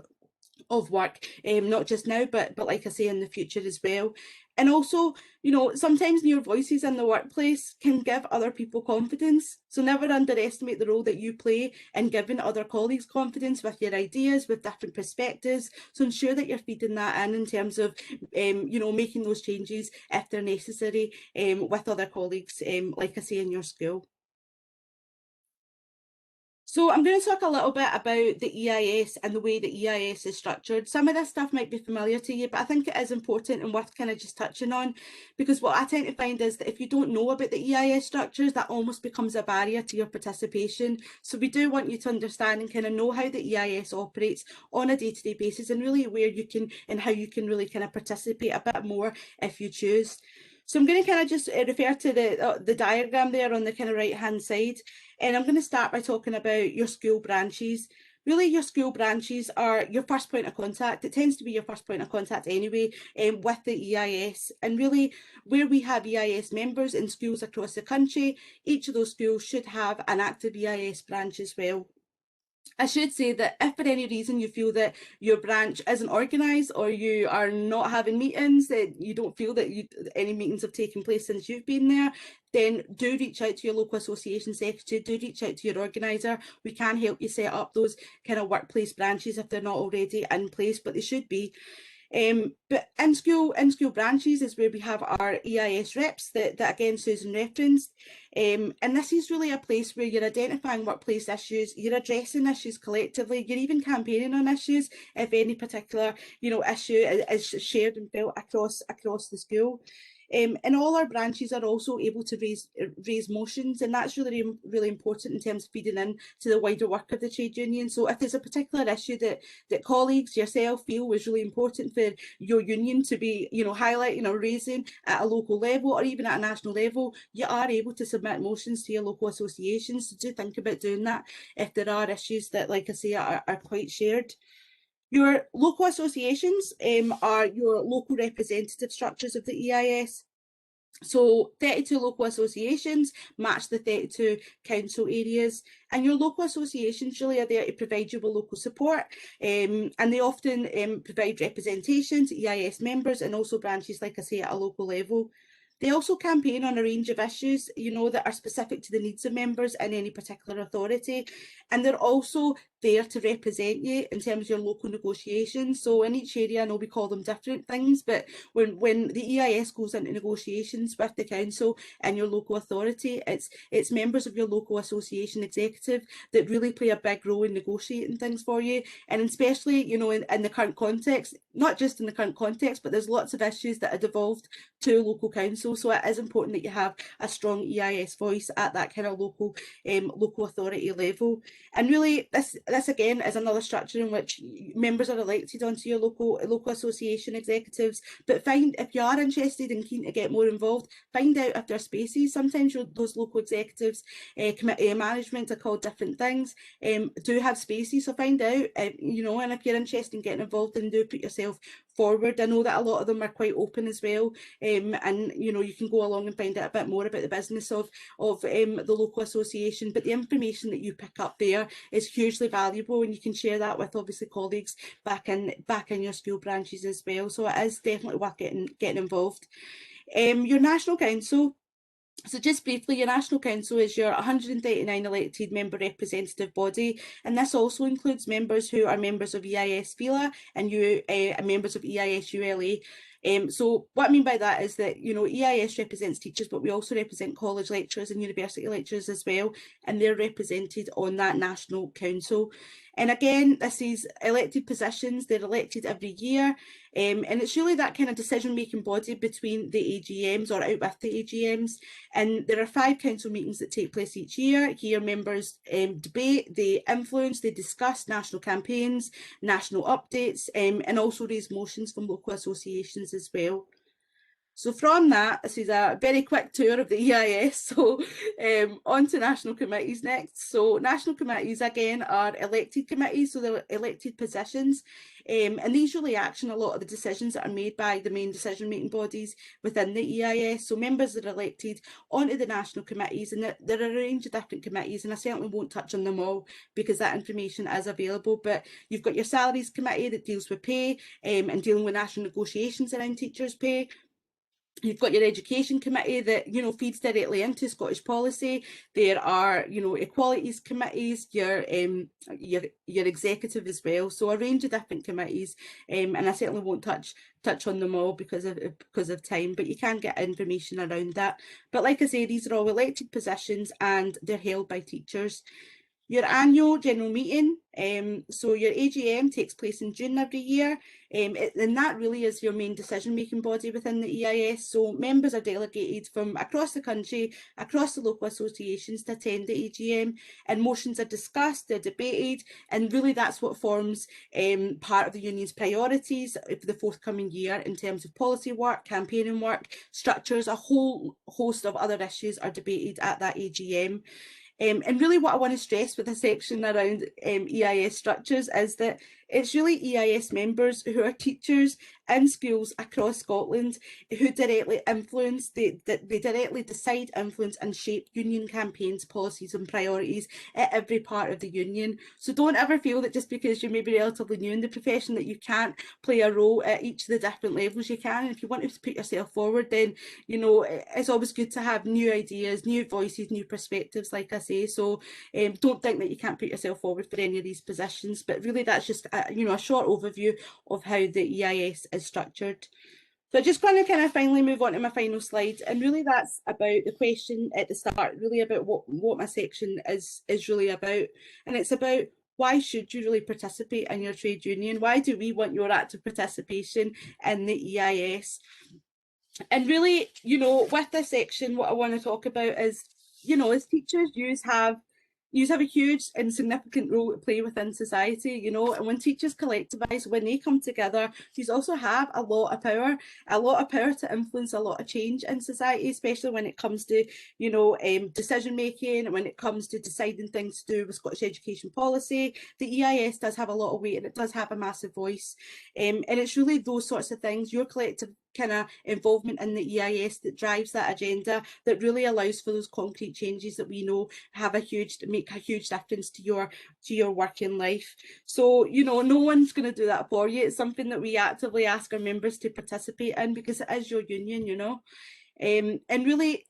work, not just now, but like I say, in the future as well. And also, you know, sometimes your voices in the workplace can give other people confidence. So never underestimate the role that you play in giving other colleagues confidence with your ideas, with different perspectives. So ensure that you're feeding that in terms of, you know, making those changes if they're necessary with other colleagues, like I say, in your school. So I'm going to talk a little bit about the EIS and the way the EIS is structured. Some of this stuff might be familiar to you, but I think it is important and worth kind of just touching on, because what I tend to find is that if you don't know about the EIS structures, that almost becomes a barrier to your participation. So we do want you to understand and kind of know how the EIS operates on a day-to-day basis, and really where you can and how you can really kind of participate a bit more if you choose. So I'm going to kind of just refer to the diagram there on the kind of right-hand side. And I'm going to start by talking about your school branches. Really, your school branches are your first point of contact. It tends to be your first point of contact anyway with the EIS. And really, where we have EIS members in schools across the country, each of those schools should have an active EIS branch as well. I should say that if for any reason you feel that your branch isn't organised, or you are not having meetings, that you don't feel that any meetings have taken place since you've been there, then do reach out to your local association secretary, do reach out to your organiser. We can help you set up those kind of workplace branches if they're not already in place, but they should be. But in school branches is where we have our EIS reps that again Susan referenced. And this is really a place where you're identifying workplace issues, you're addressing issues collectively, you're even campaigning on issues if any particular, you know, issue is shared and felt across the school. And all our branches are also able to raise motions, and that's really important in terms of feeding in to the wider work of the trade union. So if there's a particular issue that colleagues, yourself, feel was really important for your union to be, you know, highlighting or raising at a local level or even at a national level, you are able to submit motions to your local associations. So do think about doing that if there are issues that, like I say, are quite shared. Your local associations are your local representative structures of the EIS. So 32 local associations match the 32 council areas, and your local associations really are there to provide you with local support, and they often provide representation to EIS members and also branches, like I say, at a local level. They also campaign on a range of issues, you know, that are specific to the needs of members in any particular authority. And they're also there to represent you in terms of your local negotiations. So in each area, I know we call them different things, but when the EIS goes into negotiations with the council and your local authority, it's members of your local association executive that really play a big role in negotiating things for you. And especially, you know, in the current context, not just in the current context, but there's lots of issues that are devolved to local council. So it is important that you have a strong EIS voice at that kind of local authority level. And really, this again is another structure in which members are elected onto your local association executives. But if you are interested and keen to get more involved, find out if there are spaces. Sometimes those local executives, committee management are called different things, do have spaces. So find out, you know, and if you're interested in getting involved, then do put yourself forward. I know that a lot of them are quite open as well, and you know, you can go along and find out a bit more about the business of the local association, but the information that you pick up there is hugely valuable, and you can share that with obviously colleagues back in your school branches as well. So it is definitely worth getting involved. Your National Council. So just briefly, your National Council is your 139 elected member representative body, and this also includes members who are members of EIS FILA and members of EIS ULA. So what I mean by that is that, you know, EIS represents teachers, but we also represent college lecturers and university lecturers as well, and they're represented on that National Council. And again, this is elected positions, they're elected every year, and it's really that kind of decision-making body between the AGMs or out with the AGMs. And there are 5 council meetings that take place each year. Here members debate, they influence, they discuss national campaigns, national updates, and also raise motions from local associations as well. So from that, this is a very quick tour of the EIS. So on to national committees next. So national committees, again, are elected committees, so they're elected positions. And these really action a lot of the decisions that are made by the main decision-making bodies within the EIS. So members are elected onto the national committees, and there are a range of different committees, and I certainly won't touch on them all because that information is available. But you've got your salaries committee that deals with pay and dealing with national negotiations around teachers' pay. You've got your education committee that, you know, feeds directly into Scottish policy. There are, you know, equalities committees, your executive as well. So a range of different committees, and I certainly won't touch on them all because of time, but you can get information around that. But like I say, these are all elected positions and they're held by teachers. Your annual general meeting, so your AGM takes place in June every year, and that really is your main decision-making body within the EIS. So members are delegated from across the country, across the local associations to attend the AGM, and motions are discussed, they're debated, and really that's what forms part of the union's priorities for the forthcoming year in terms of policy work, campaigning work, structures. A whole host of other issues are debated at that AGM. And really what I want to stress with a section around EIS structures is that it's really EIS members who are teachers in schools across Scotland who directly influence, they directly decide, influence and shape union campaigns, policies and priorities at every part of the union. So don't ever feel that just because you may be relatively new in the profession that you can't play a role at each of the different levels you can. And if you want to put yourself forward, then, you know, it's always good to have new ideas, new voices, new perspectives, like I say. So don't think that you can't put yourself forward for any of these positions, but really that's just a short overview of how the EIS is structured. So I'm just going to kind of finally move on to my final slide, and really that's about the question at the start, really about what my section is really about, and it's about why should you really participate in your trade union? Why do we want your active participation in the EIS? And really, you know, with this section, what I want to talk about is, you know, as teachers, you have a huge and significant role to play within society, you know, and when teachers collectivise, when they come together, these also have a lot of power to influence a lot of change in society, especially when it comes to, you know, decision making, when it comes to deciding things to do with Scottish education policy. The EIS does have a lot of weight and it does have a massive voice, and it's really those sorts of things, your collective kind of involvement in the EIS that drives that agenda, that really allows for those concrete changes that we know make a huge difference to your working life. So, you know, no one's going to do that for you. It's something that we actively ask our members to participate in because it is your union, you know. And really,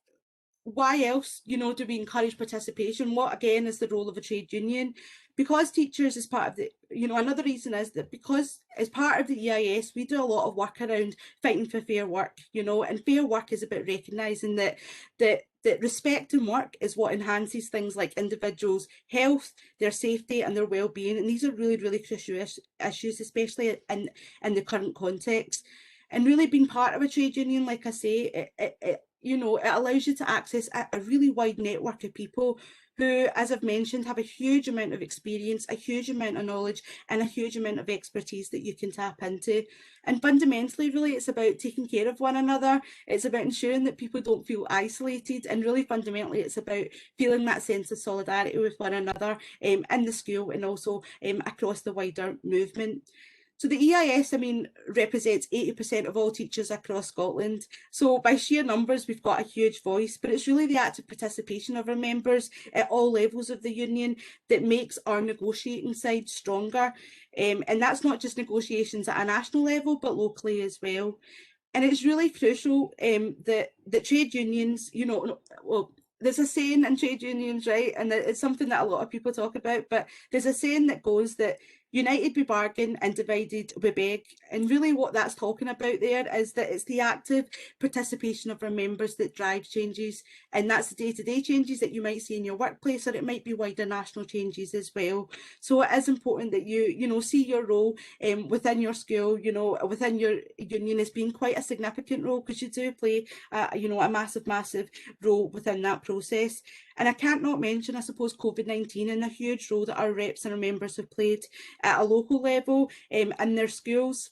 why else, you know, do we encourage participation? What again is the role of a trade union? Because teachers is part of the, you know, another reason is that because as part of the EIS, we do a lot of work around fighting for fair work, you know, and fair work is about recognising that respect in work is what enhances things like individuals' health, their safety and their well-being. And these are really, really crucial issues, especially in the current context. And really being part of a trade union, like I say, you know, it allows you to access a really wide network of people who, as I've mentioned, have a huge amount of experience, a huge amount of knowledge and a huge amount of expertise that you can tap into. And fundamentally, really, it's about taking care of one another. It's about ensuring that people don't feel isolated, and really fundamentally, it's about feeling that sense of solidarity with one another in the school and also across the wider movement. So the EIS, I mean, represents 80% of all teachers across Scotland. So by sheer numbers, we've got a huge voice, but it's really the active participation of our members at all levels of the union that makes our negotiating side stronger. And that's not just negotiations at a national level, but locally as well. And it's really crucial that trade unions, you know, well, there's a saying in trade unions, right? And it's something that a lot of people talk about, but there's a saying that goes that united we bargain and divided we beg. And really what that's talking about there is that it's the active participation of our members that drives changes. And that's the day-to-day changes that you might see in your workplace, or it might be wider national changes as well. So it is important that you know, see your role within your school, you know, within your union as being quite a significant role, because you do play, you know, a massive role within that process. And I can't not mention, I suppose, COVID-19 and the huge role that our reps and our members have played at a local level in their schools.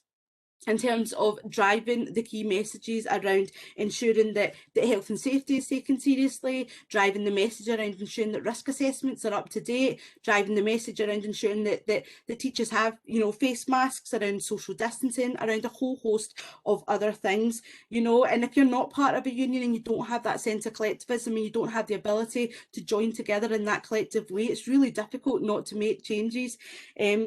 in terms of driving the key messages around ensuring that health and safety is taken seriously, driving the message around ensuring that risk assessments are up to date, driving the message around ensuring that the teachers have, you know, face masks, around social distancing, around a whole host of other things, you know. And if you're not part of a union and you don't have that sense of collectivism and you don't have the ability to join together in that collective way, it's really difficult not to make changes.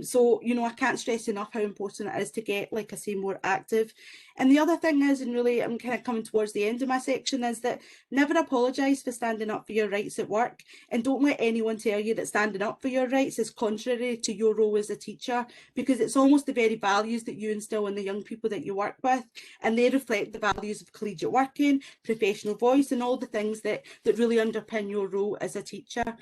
So, you know, I can't stress enough how important it is to get, like I say, more active. And the other thing is, and really I'm kind of coming towards the end of my section, is that never apologise for standing up for your rights at work, and don't let anyone tell you that standing up for your rights is contrary to your role as a teacher, because it's almost the very values that you instill in the young people that you work with, and they reflect the values of collegiate working, professional voice, and all the things that really underpin your role as a teacher.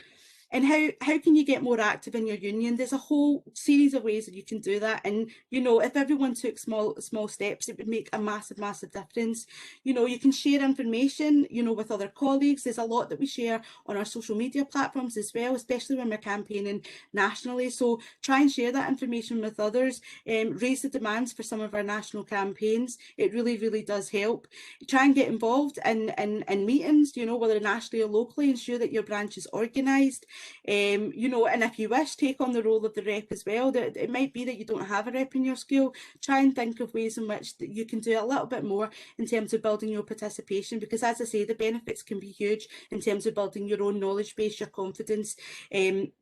And how can you get more active in your union? There's a whole series of ways that you can do that. And, you know, if everyone took small steps, it would make a massive difference. You know, you can share information, you know, with other colleagues. There's a lot that we share on our social media platforms as well, especially when we're campaigning nationally. So try and share that information with others, raise the demands for some of our national campaigns. It really does help. Try and get involved in meetings, you know, whether nationally or locally. Ensure that your branch is organised. You know, and if you wish, take on the role of the rep as well. That it might be that you don't have a rep in your school. Try and think of ways in which that you can do a little bit more in terms of building your participation, because as I say, the benefits can be huge in terms of building your own knowledge base, your confidence, and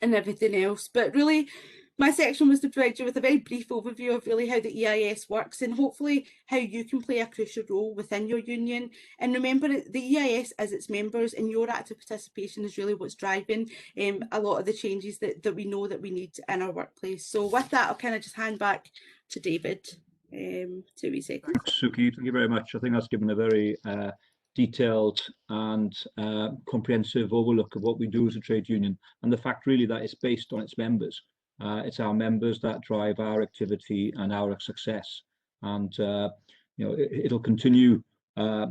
everything else. But really, my section was to provide you with a very brief overview of really how the EIS works, and hopefully how you can play a crucial role within your union. And remember, the EIS is its members, and your active participation is really what's driving a lot of the changes that we know that we need in our workplace. So with that, I'll kind of just hand back to David. 2 wee seconds. Thanks, Suki. Thank you very much. I think that's given a very detailed and comprehensive overlook of what we do as a trade union, and the fact really that it's based on its members. It's our members that drive our activity and our success, and you know, it'll continue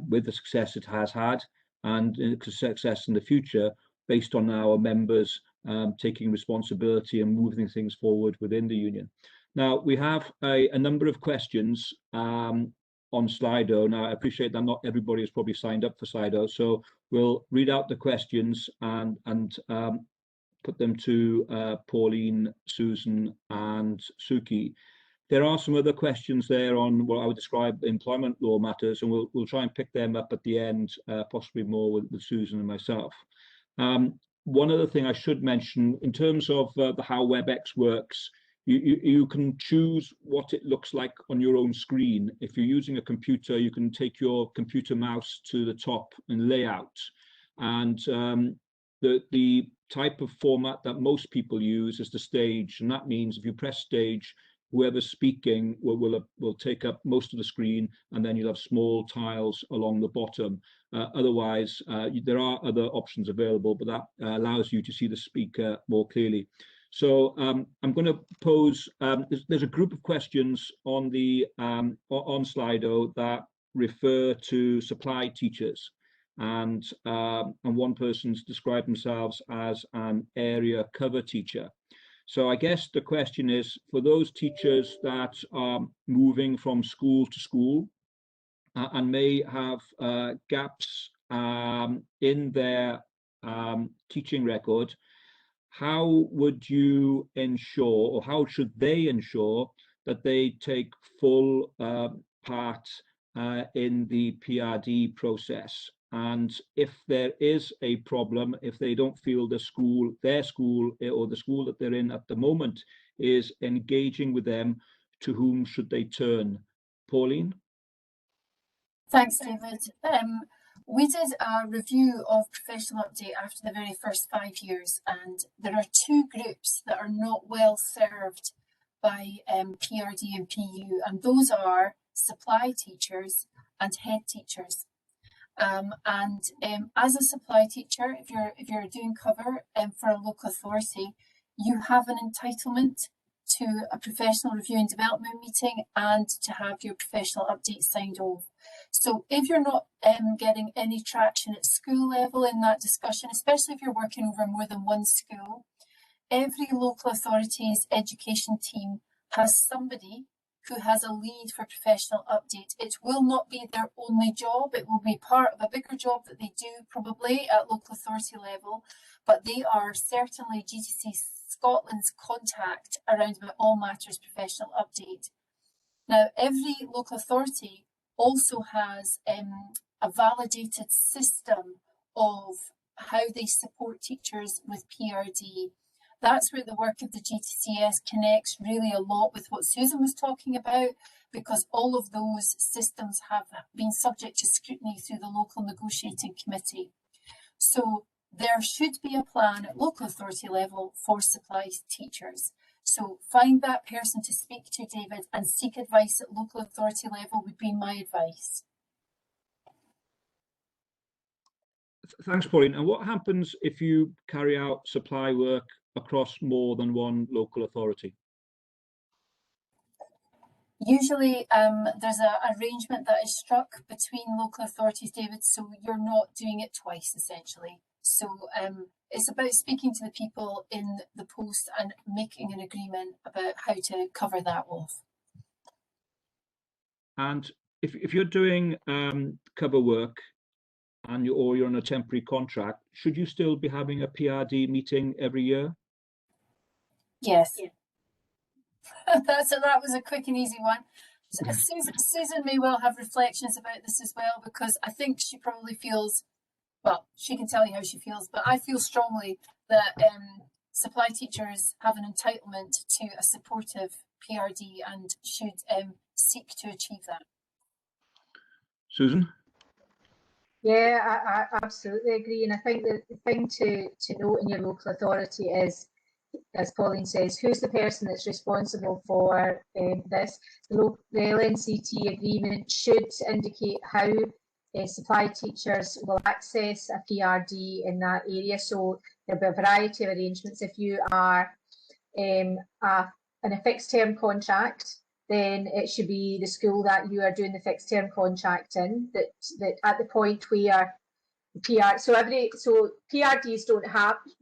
with the success it has had, and success in the future based on our members taking responsibility and moving things forward within the union. Now, we have a number of questions on Slido. Now, I appreciate that not everybody has probably signed up for Slido, so we'll read out the questions and put them to Pauline, Susan, and Suki. There are some other questions there on what I would describe employment law matters, and we'll try and pick them up at the end, possibly more with Susan and myself. One other thing I should mention, in terms of how WebEx works, you can choose what it looks like on your own screen. If you're using a computer, you can take your computer mouse to the top and layout. And the type of format that most people use is the stage. And that means if you press stage, whoever's speaking will take up most of the screen, and then you'll have small tiles along the bottom. Otherwise, there are other options available, but that allows you to see the speaker more clearly. So I'm going to pose, there's a group of questions on the on Slido that refer to supply teachers, and one person's described themselves as an area cover teacher. So I guess the question is, for those teachers that are moving from school to school and may have gaps in their teaching record, how would you ensure, or how should they ensure, that they take full part in the PRD process? And if there is a problem, if they don't feel their school or the school that they're in at the moment is engaging with them, to whom should they turn? Pauline? Thanks, David. We did a review of Professional Update after the very first 5 years, and there are two groups that are not well served by PRD and PU, and those are supply teachers and head teachers. As a supply teacher, if you're doing cover for a local authority, you have an entitlement to a professional review and development meeting and to have your professional update signed off. So if you're not getting any traction at school level in that discussion, especially if you're working over more than one school, every local authority's education team has somebody who has a lead for professional update. It will not be their only job. It will be part of a bigger job that they do probably at local authority level, but they are certainly GTC Scotland's contact around about all matters professional update. Now, every local authority also has a validated system of how they support teachers with PRD. That's where the work of the GTCS connects really a lot with what Susan was talking about, because all of those systems have been subject to scrutiny through the local negotiating committee. So there should be a plan at local authority level for supply teachers. So find that person to speak to, David, and seek advice at local authority level would be my advice. Thanks, Pauline. And what happens if you carry out supply work across more than one local authority? Usually there's an arrangement that is struck between local authorities, David, so you're not doing it twice, essentially. So it's about speaking to the people in the post and making an agreement about how to cover that off. And if you're doing cover work and you're on a temporary contract, should you still be having a PRD meeting every year? Yes. Yeah. That was a quick and easy one. Susan may well have reflections about this as well, because I think she probably feels, well, she can tell you how she feels, but I feel strongly that supply teachers have an entitlement to a supportive PRD and should seek to achieve that. Susan? Yeah, I absolutely agree. And I think that the thing to note in your local authority is, as Pauline says, who's the person that's responsible for this? The LNCT agreement should indicate how supply teachers will access a PRD in that area. So there'll be a variety of arrangements. If you are in a fixed term contract, then it should be the school that you are doing the fixed term contract in, that at the point where so PRDs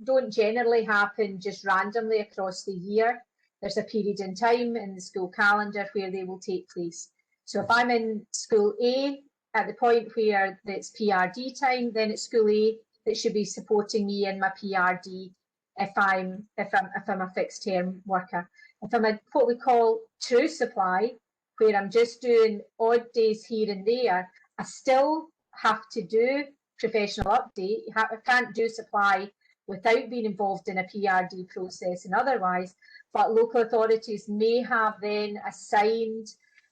don't generally happen just randomly across the year. There's a period in time in the school calendar where they will take place. So if I'm in school A at the point where it's PRD time, then it's school A that should be supporting me in my PRD if I'm a fixed term worker. If I'm what we call true supply, where I'm just doing odd days here and there, I still have to do professional update. I can't do supply without being involved in a PRD process and otherwise, but local authorities may have then assigned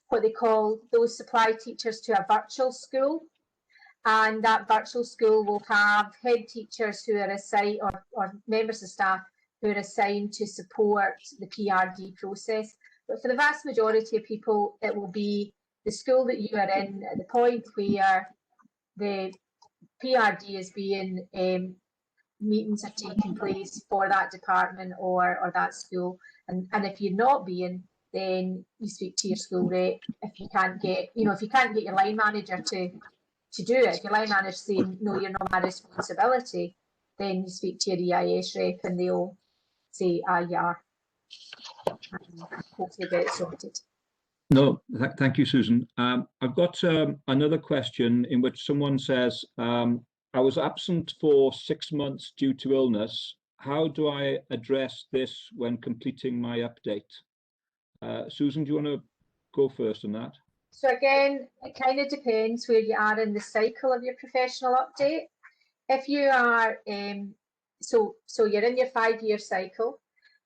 what they call those supply teachers to a virtual school, and that virtual school will have head teachers who are assigned, or members of staff who are assigned to support the PRD process. But for the vast majority of people, it will be the school that you are in at the point where the PRD is being, meetings are taking place for that department or that school. And if you're not being, then you speak to your school rep. If you can't get, if you can't get your line manager to do it, if your line manager saying, no, you're not my responsibility, then you speak to your EIS rep and they'll say, you are. Hopefully get it sorted. No, thank you, Susan. I've got another question in which someone says, I was absent for 6 months due to illness. How do I address this when completing my update? Susan, do you want to go first on that? So again, it kind of depends where you are in the cycle of your professional update. If you are, so you're in your 5-year cycle.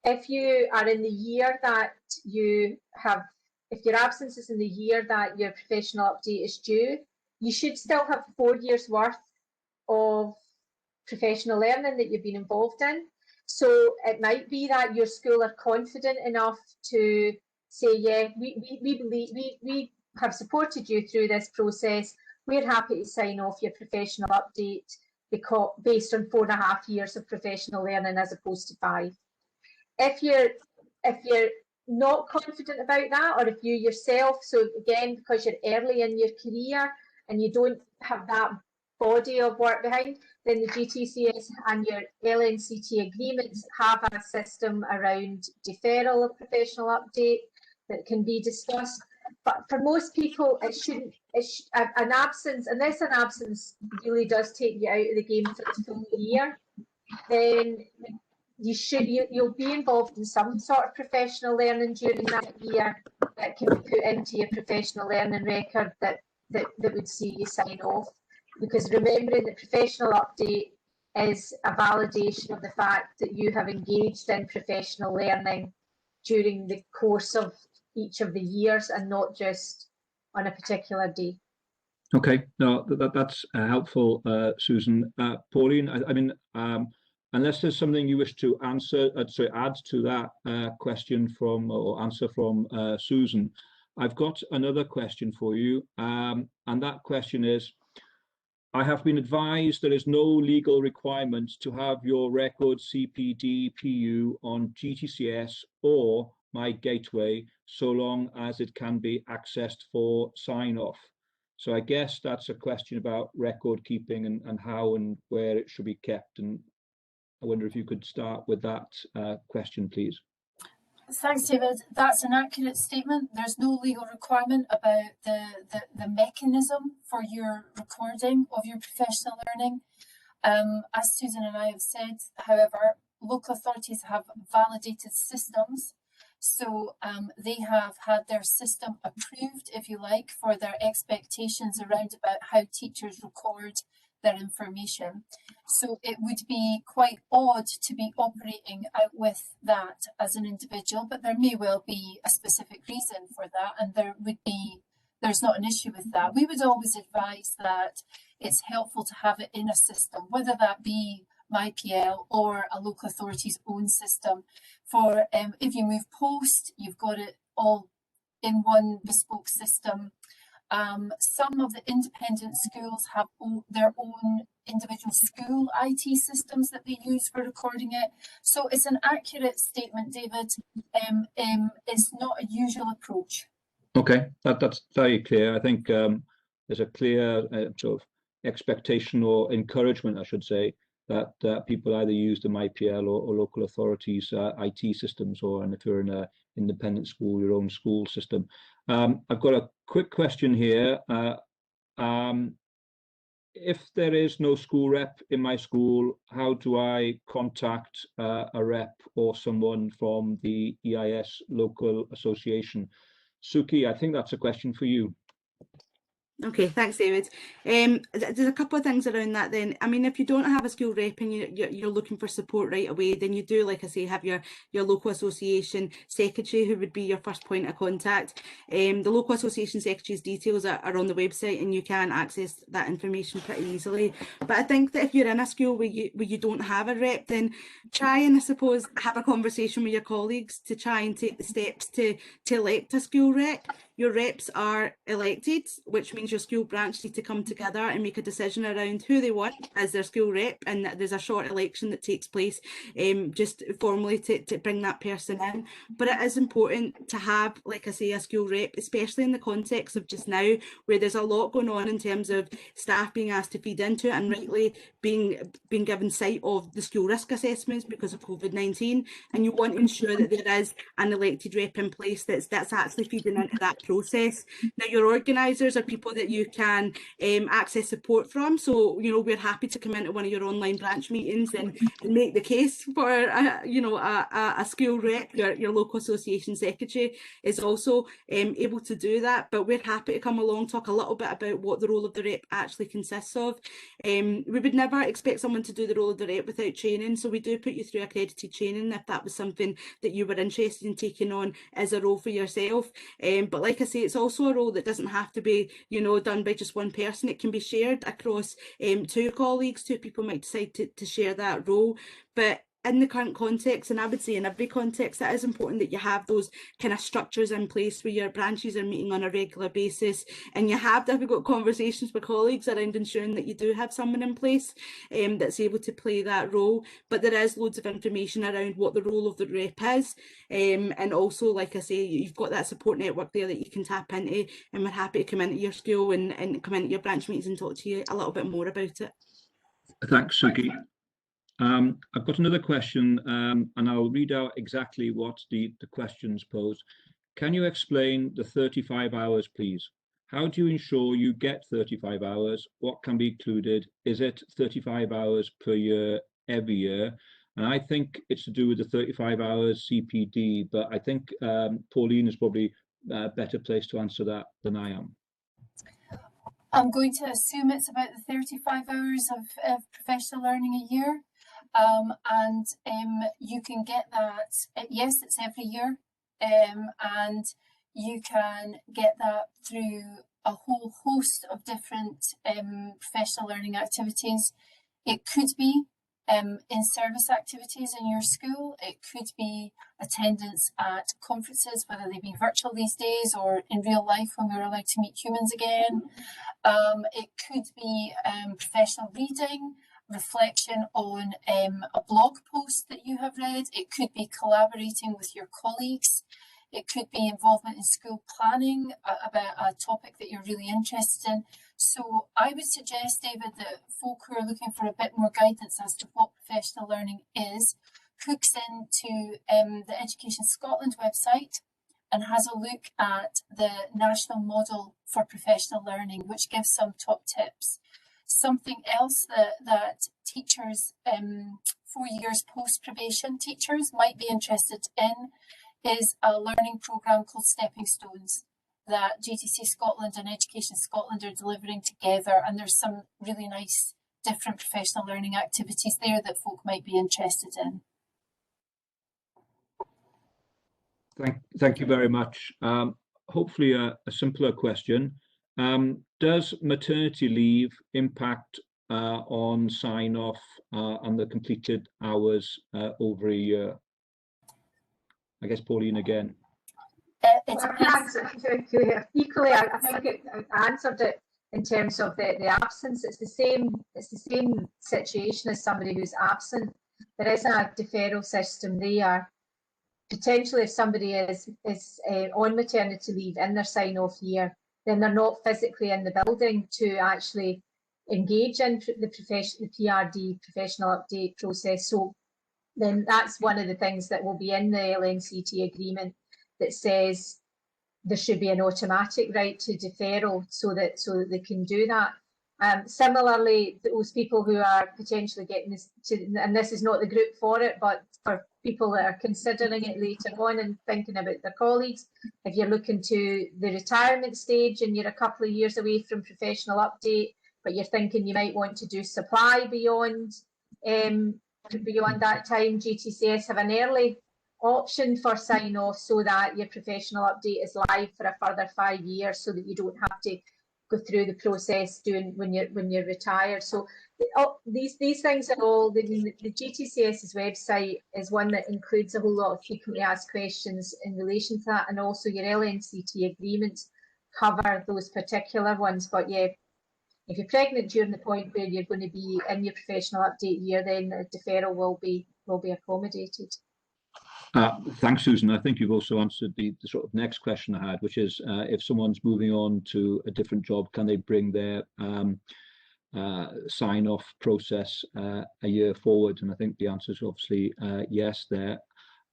If you are in the year that you have, if your absence is in the year that your professional update is due, you should still have 4 years worth of professional learning that you've been involved in. So it might be that your school are confident enough to say, yeah, we believe we have supported you through this process. We're happy to sign off your professional update because based on 4.5 years of professional learning as opposed to 5. If you're not confident about that, or if you yourself, so again, because you're early in your career and you don't have that body of work behind, then the GTCS and your LNCT agreements have a system around deferral of professional update. that can be discussed. But for most people, it shouldn't. An absence, unless an absence really does take you out of the game for the full year, then you'll be involved in some sort of professional learning during that year that can be put into your professional learning record that would see you sign off. Because remembering that professional update is a validation of the fact that you have engaged in professional learning during the course of each of the years and not just on a particular day. Okay, no, that's helpful, Susan. Pauline, I mean, unless there's something you wish to answer, add to that question from or answer from Susan, I've got another question for you, and that question is, I have been advised there is no legal requirement to have your record CPD PU on GTCS or My Gateway, so long as it can be accessed for sign-off. So I guess that's a question about record keeping and how and where it should be kept. And I wonder if you could start with that question, please. Thanks, David. That's an accurate statement. There's no legal requirement about the mechanism for your recording of your professional learning. As Susan and I have said, however, local authorities have validated systems. So they have had their system approved, if you like, for their expectations around about how teachers record their information. So it would be quite odd to be operating out with that as an individual, but there may well be a specific reason for that, and there's not an issue with that. We would always advise that it's helpful to have it in a system, whether that be MyPL or a local authority's own system. For if you move post, you've got it all in one bespoke system. Some of the independent schools have their own individual school IT systems that they use for recording it. So it's an accurate statement, David. It's not a usual approach. Okay, that's very clear. I think there's a clear sort of expectation or encouragement, I should say, that people either use the MyPL or local authorities' IT systems, and if you're in an independent school, your own school system. I've got a quick question here. If there is no school rep in my school, how do I contact a rep or someone from the EIS local association? Suki, I think that's a question for you. Okay, thanks, David. There's a couple of things around that then. I mean, if you don't have a school rep and you're looking for support right away, then you do, like I say, have your local association secretary, who would be your first point of contact. The local association secretary's details are on the website, and you can access that information pretty easily. But I think that if you're in a school where you don't have a rep, then try and, I suppose, have a conversation with your colleagues to try and take the steps to elect a school rep. Your reps are elected, which means your school branch need to come together and make a decision around who they want as their school rep, and there's a short election that takes place just formally to bring that person in. But it is important to have, like I say, a school rep, especially in the context of just now, where there's a lot going on in terms of staff being asked to feed into it and rightly being given sight of the school risk assessments because of COVID-19, and you want to ensure that there is an elected rep in place that's actually feeding into that process. Now, your organisers are people that you can access support from, so we're happy to come into one of your online branch meetings and make the case for a school rep. Your local association secretary is also able to do that, but we're happy to come along, talk a little bit about what the role of the rep actually consists of. We would never expect someone to do the role of the rep without training, so we do put you through accredited training if that was something that you were interested in taking on as a role for yourself. But like I say, it's also a role that doesn't have to be done by just one person. It can be shared across two colleagues. Two people might decide to share that role. But in the current context, and I would say in every context, it is important that you have those kind of structures in place where your branches are meeting on a regular basis, and you have difficult conversations with colleagues around ensuring that you do have someone in place that's able to play that role. But there is loads of information around what the role of the rep is, and also, like I say, you've got that support network there that you can tap into, and we're happy to come into your school and come into your branch meetings and talk to you a little bit more about it. Thanks, Suki. I've got another question, and I'll read out exactly what the questions pose. Can you explain the 35 hours, please? How do you ensure you get 35 hours? What can be included? Is it 35 hours per year every year? And I think it's to do with the 35 hours CPD, but I think Pauline is probably a better placed to answer that than I am. I'm going to assume it's about the 35 hours of professional learning a year. You can get that, yes, it's every year. And you can get that through a whole host of different professional learning activities. It could be in-service activities in your school. It could be attendance at conferences, whether they be virtual these days or in real life when we're allowed to meet humans again. It could be professional reading, reflection on a blog post that you have read. It could be collaborating with your colleagues. It could be involvement in school planning about a topic that you're really interested in. So I would suggest, David, that folk who are looking for a bit more guidance as to what professional learning is, hooks into the Education Scotland website and has a look at the national model for professional learning, which gives some top tips. Something else that teachers, 4 years post-probation teachers might be interested in is a learning programme called Stepping Stones that GTC Scotland and Education Scotland are delivering together, and there's some really nice different professional learning activities there that folk might be interested in. Thank you very much. Hopefully a simpler question. Does maternity leave impact on sign-off and the completed hours over a year? I guess Pauline again. Equally, I think I answered it in terms of the absence. It's the same situation as somebody who's absent. There is a deferral system there. Potentially, if somebody is on maternity leave in their sign-off year, then they're not physically in the building to actually engage in the PRD, professional update process. So then that's one of the things that will be in the LNCT agreement that says there should be an automatic right to deferral so that they can do that. Similarly, those people who are potentially getting this, and this is not the group for it, but for people that are considering it later on and thinking about their colleagues, if you're looking to the retirement stage and you're a couple of years away from professional update, but you're thinking you might want to do supply beyond that time, GTCS have an early option for sign-off so that your professional update is live for a further 5 years, so that you don't have to go through the process when you're retired. So these things are all the GTCS's website is one that includes a whole lot of frequently asked questions in relation to that, and also your LNCT agreements cover those particular ones. But yeah, if you're pregnant during the point where you're going to be in your professional update year, then a deferral will be accommodated. Thanks, Susan. I think you've also answered the sort of next question I had, which is if someone's moving on to a different job, can they bring their sign-off process a year forward? And I think the answer is obviously yes there.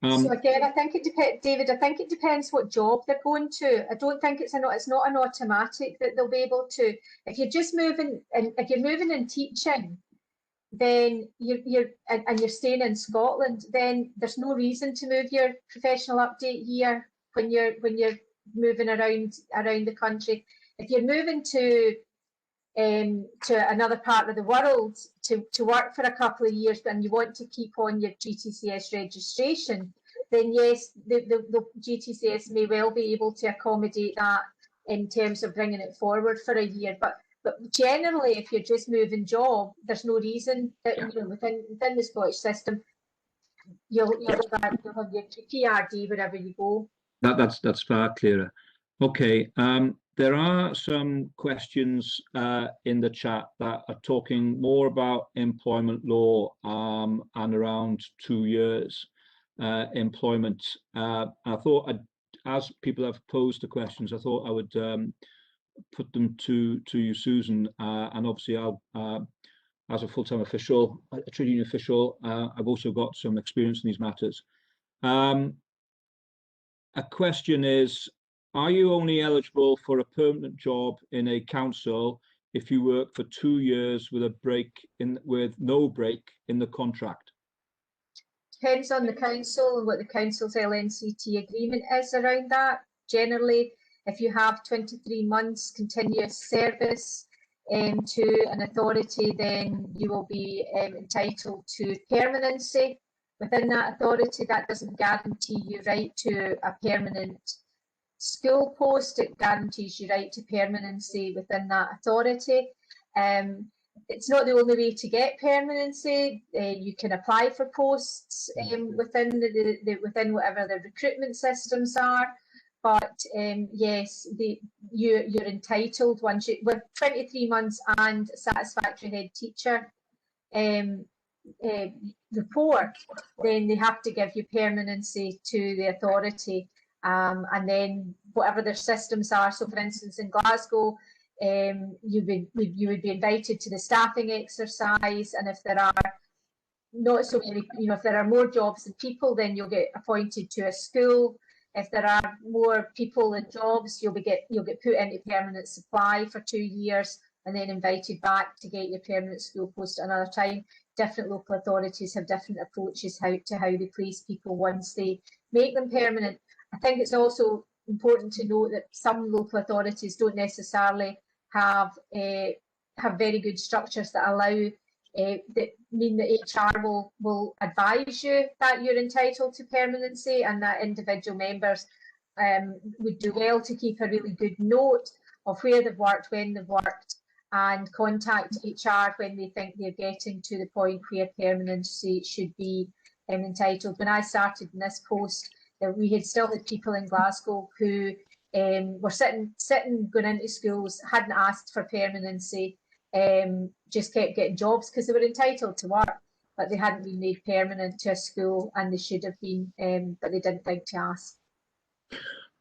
So again, I think it depends, David. I think it depends what job they're going to. I don't think it's not an automatic that they'll be able to. If you're just moving, and if you're moving in teaching, then you're staying in Scotland, then there's no reason to move your professional update year when you're moving around the country. If you're moving to another part of the world to work for a couple of years and you want to keep on your GTCS registration, then yes, the GTCS may well be able to accommodate that in terms of bringing it forward for a year. But generally, if you're just moving job, there's no reason that within the Scottish system, you'll have your PRD wherever you go. That's far clearer. Okay. There are some questions in the chat that are talking more about employment law and around 2 years employment. I thought, as people have posed the questions, I thought I would put them to you, Susan, and obviously I'll, as a full-time official, a trade union official, I've also got some experience in these matters. a question is, are you only eligible for a permanent job in a council if you work for 2 years with no break in the contract? Depends on the council and what the council's LNCT agreement is around that. Generally, if you have 23 months continuous service to an authority, then you will be entitled to permanency within that authority. That doesn't guarantee you right to a permanent school post. It guarantees you right to permanency within that authority. It's not the only way to get permanency. You can apply for posts within within whatever the recruitment systems are. But yes, you're entitled once you, with 23 months and satisfactory head teacher report, then they have to give you permanency to the authority. And then whatever their systems are. So, for instance, in Glasgow, you would be invited to the staffing exercise, and if there are not so many, if there are more jobs than people, then you'll get appointed to a school. If there are more people than jobs, you'll get put into permanent supply for 2 years, and then invited back to get your permanent school post at another time. Different local authorities have different approaches to how they place people once they make them permanent. I think it's also important to note that some local authorities don't necessarily have very good structures that allow that mean that HR will advise you that you're entitled to permanency, and that individual members would do well to keep a really good note of where they've worked, when they've worked, and contact HR when they think they're getting to the point where permanency should be entitled. When I started in this post, we still had people in Glasgow who were sitting going into schools, hadn't asked for permanency, just kept getting jobs because they were entitled to work, but they hadn't been made permanent to a school, and they should have been, but they didn't think to ask.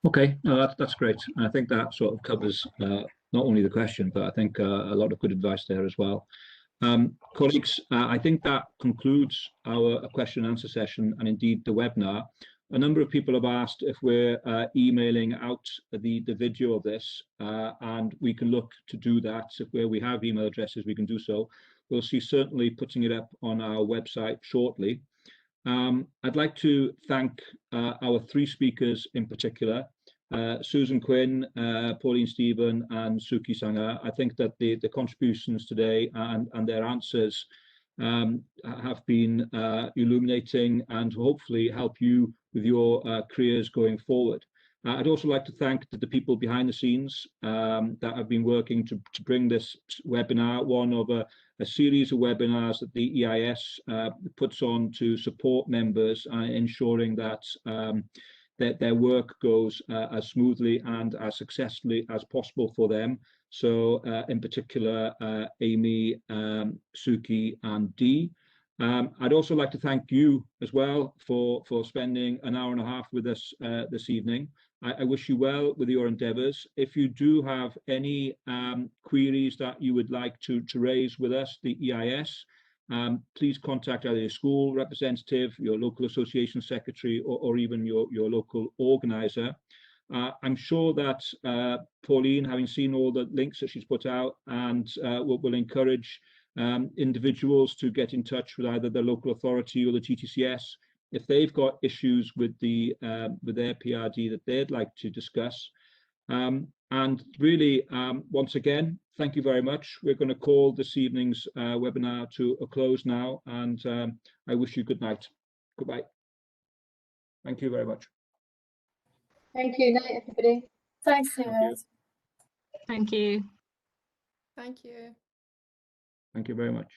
Okay, no, that's great. I think that sort of covers not only the question, but I think a lot of good advice there as well. Colleagues, I think that concludes our question and answer session, and indeed the webinar. A number of people have asked if we're emailing out the video of this, and we can look to do that. If where we have email addresses, we can do so. We'll see certainly putting it up on our website shortly. I'd like to thank our 3 speakers in particular, Susan Quinn, Pauline Stephen and Suki Sangha. I think that the contributions today and their answers have been illuminating and hopefully help you with your careers going forward. I'd also like to thank the people behind the scenes that have been working to bring this webinar, one of a series of webinars that the EIS puts on to support members, ensuring that their work goes as smoothly and as successfully as possible for them. So in particular, Amy, Suki and Dee. I'd also like to thank you as well for spending an hour and a half with us this evening. I wish you well with your endeavours. If you do have any queries that you would like to raise with us, the EIS, please contact either your school representative, your local association secretary, or even your local organiser. I'm sure that Pauline, having seen all the links that she's put out, and will encourage individuals to get in touch with either the local authority or the TTCS if they've got issues with their PRD that they'd like to discuss. And really, once again, thank you very much. We're going to call this evening's webinar to a close now, and I wish you good night. Goodbye. Thank you very much. Thank you. Night, everybody. Thanks, Thank Sarah. you. Thank you. Thank you. Thank you very much.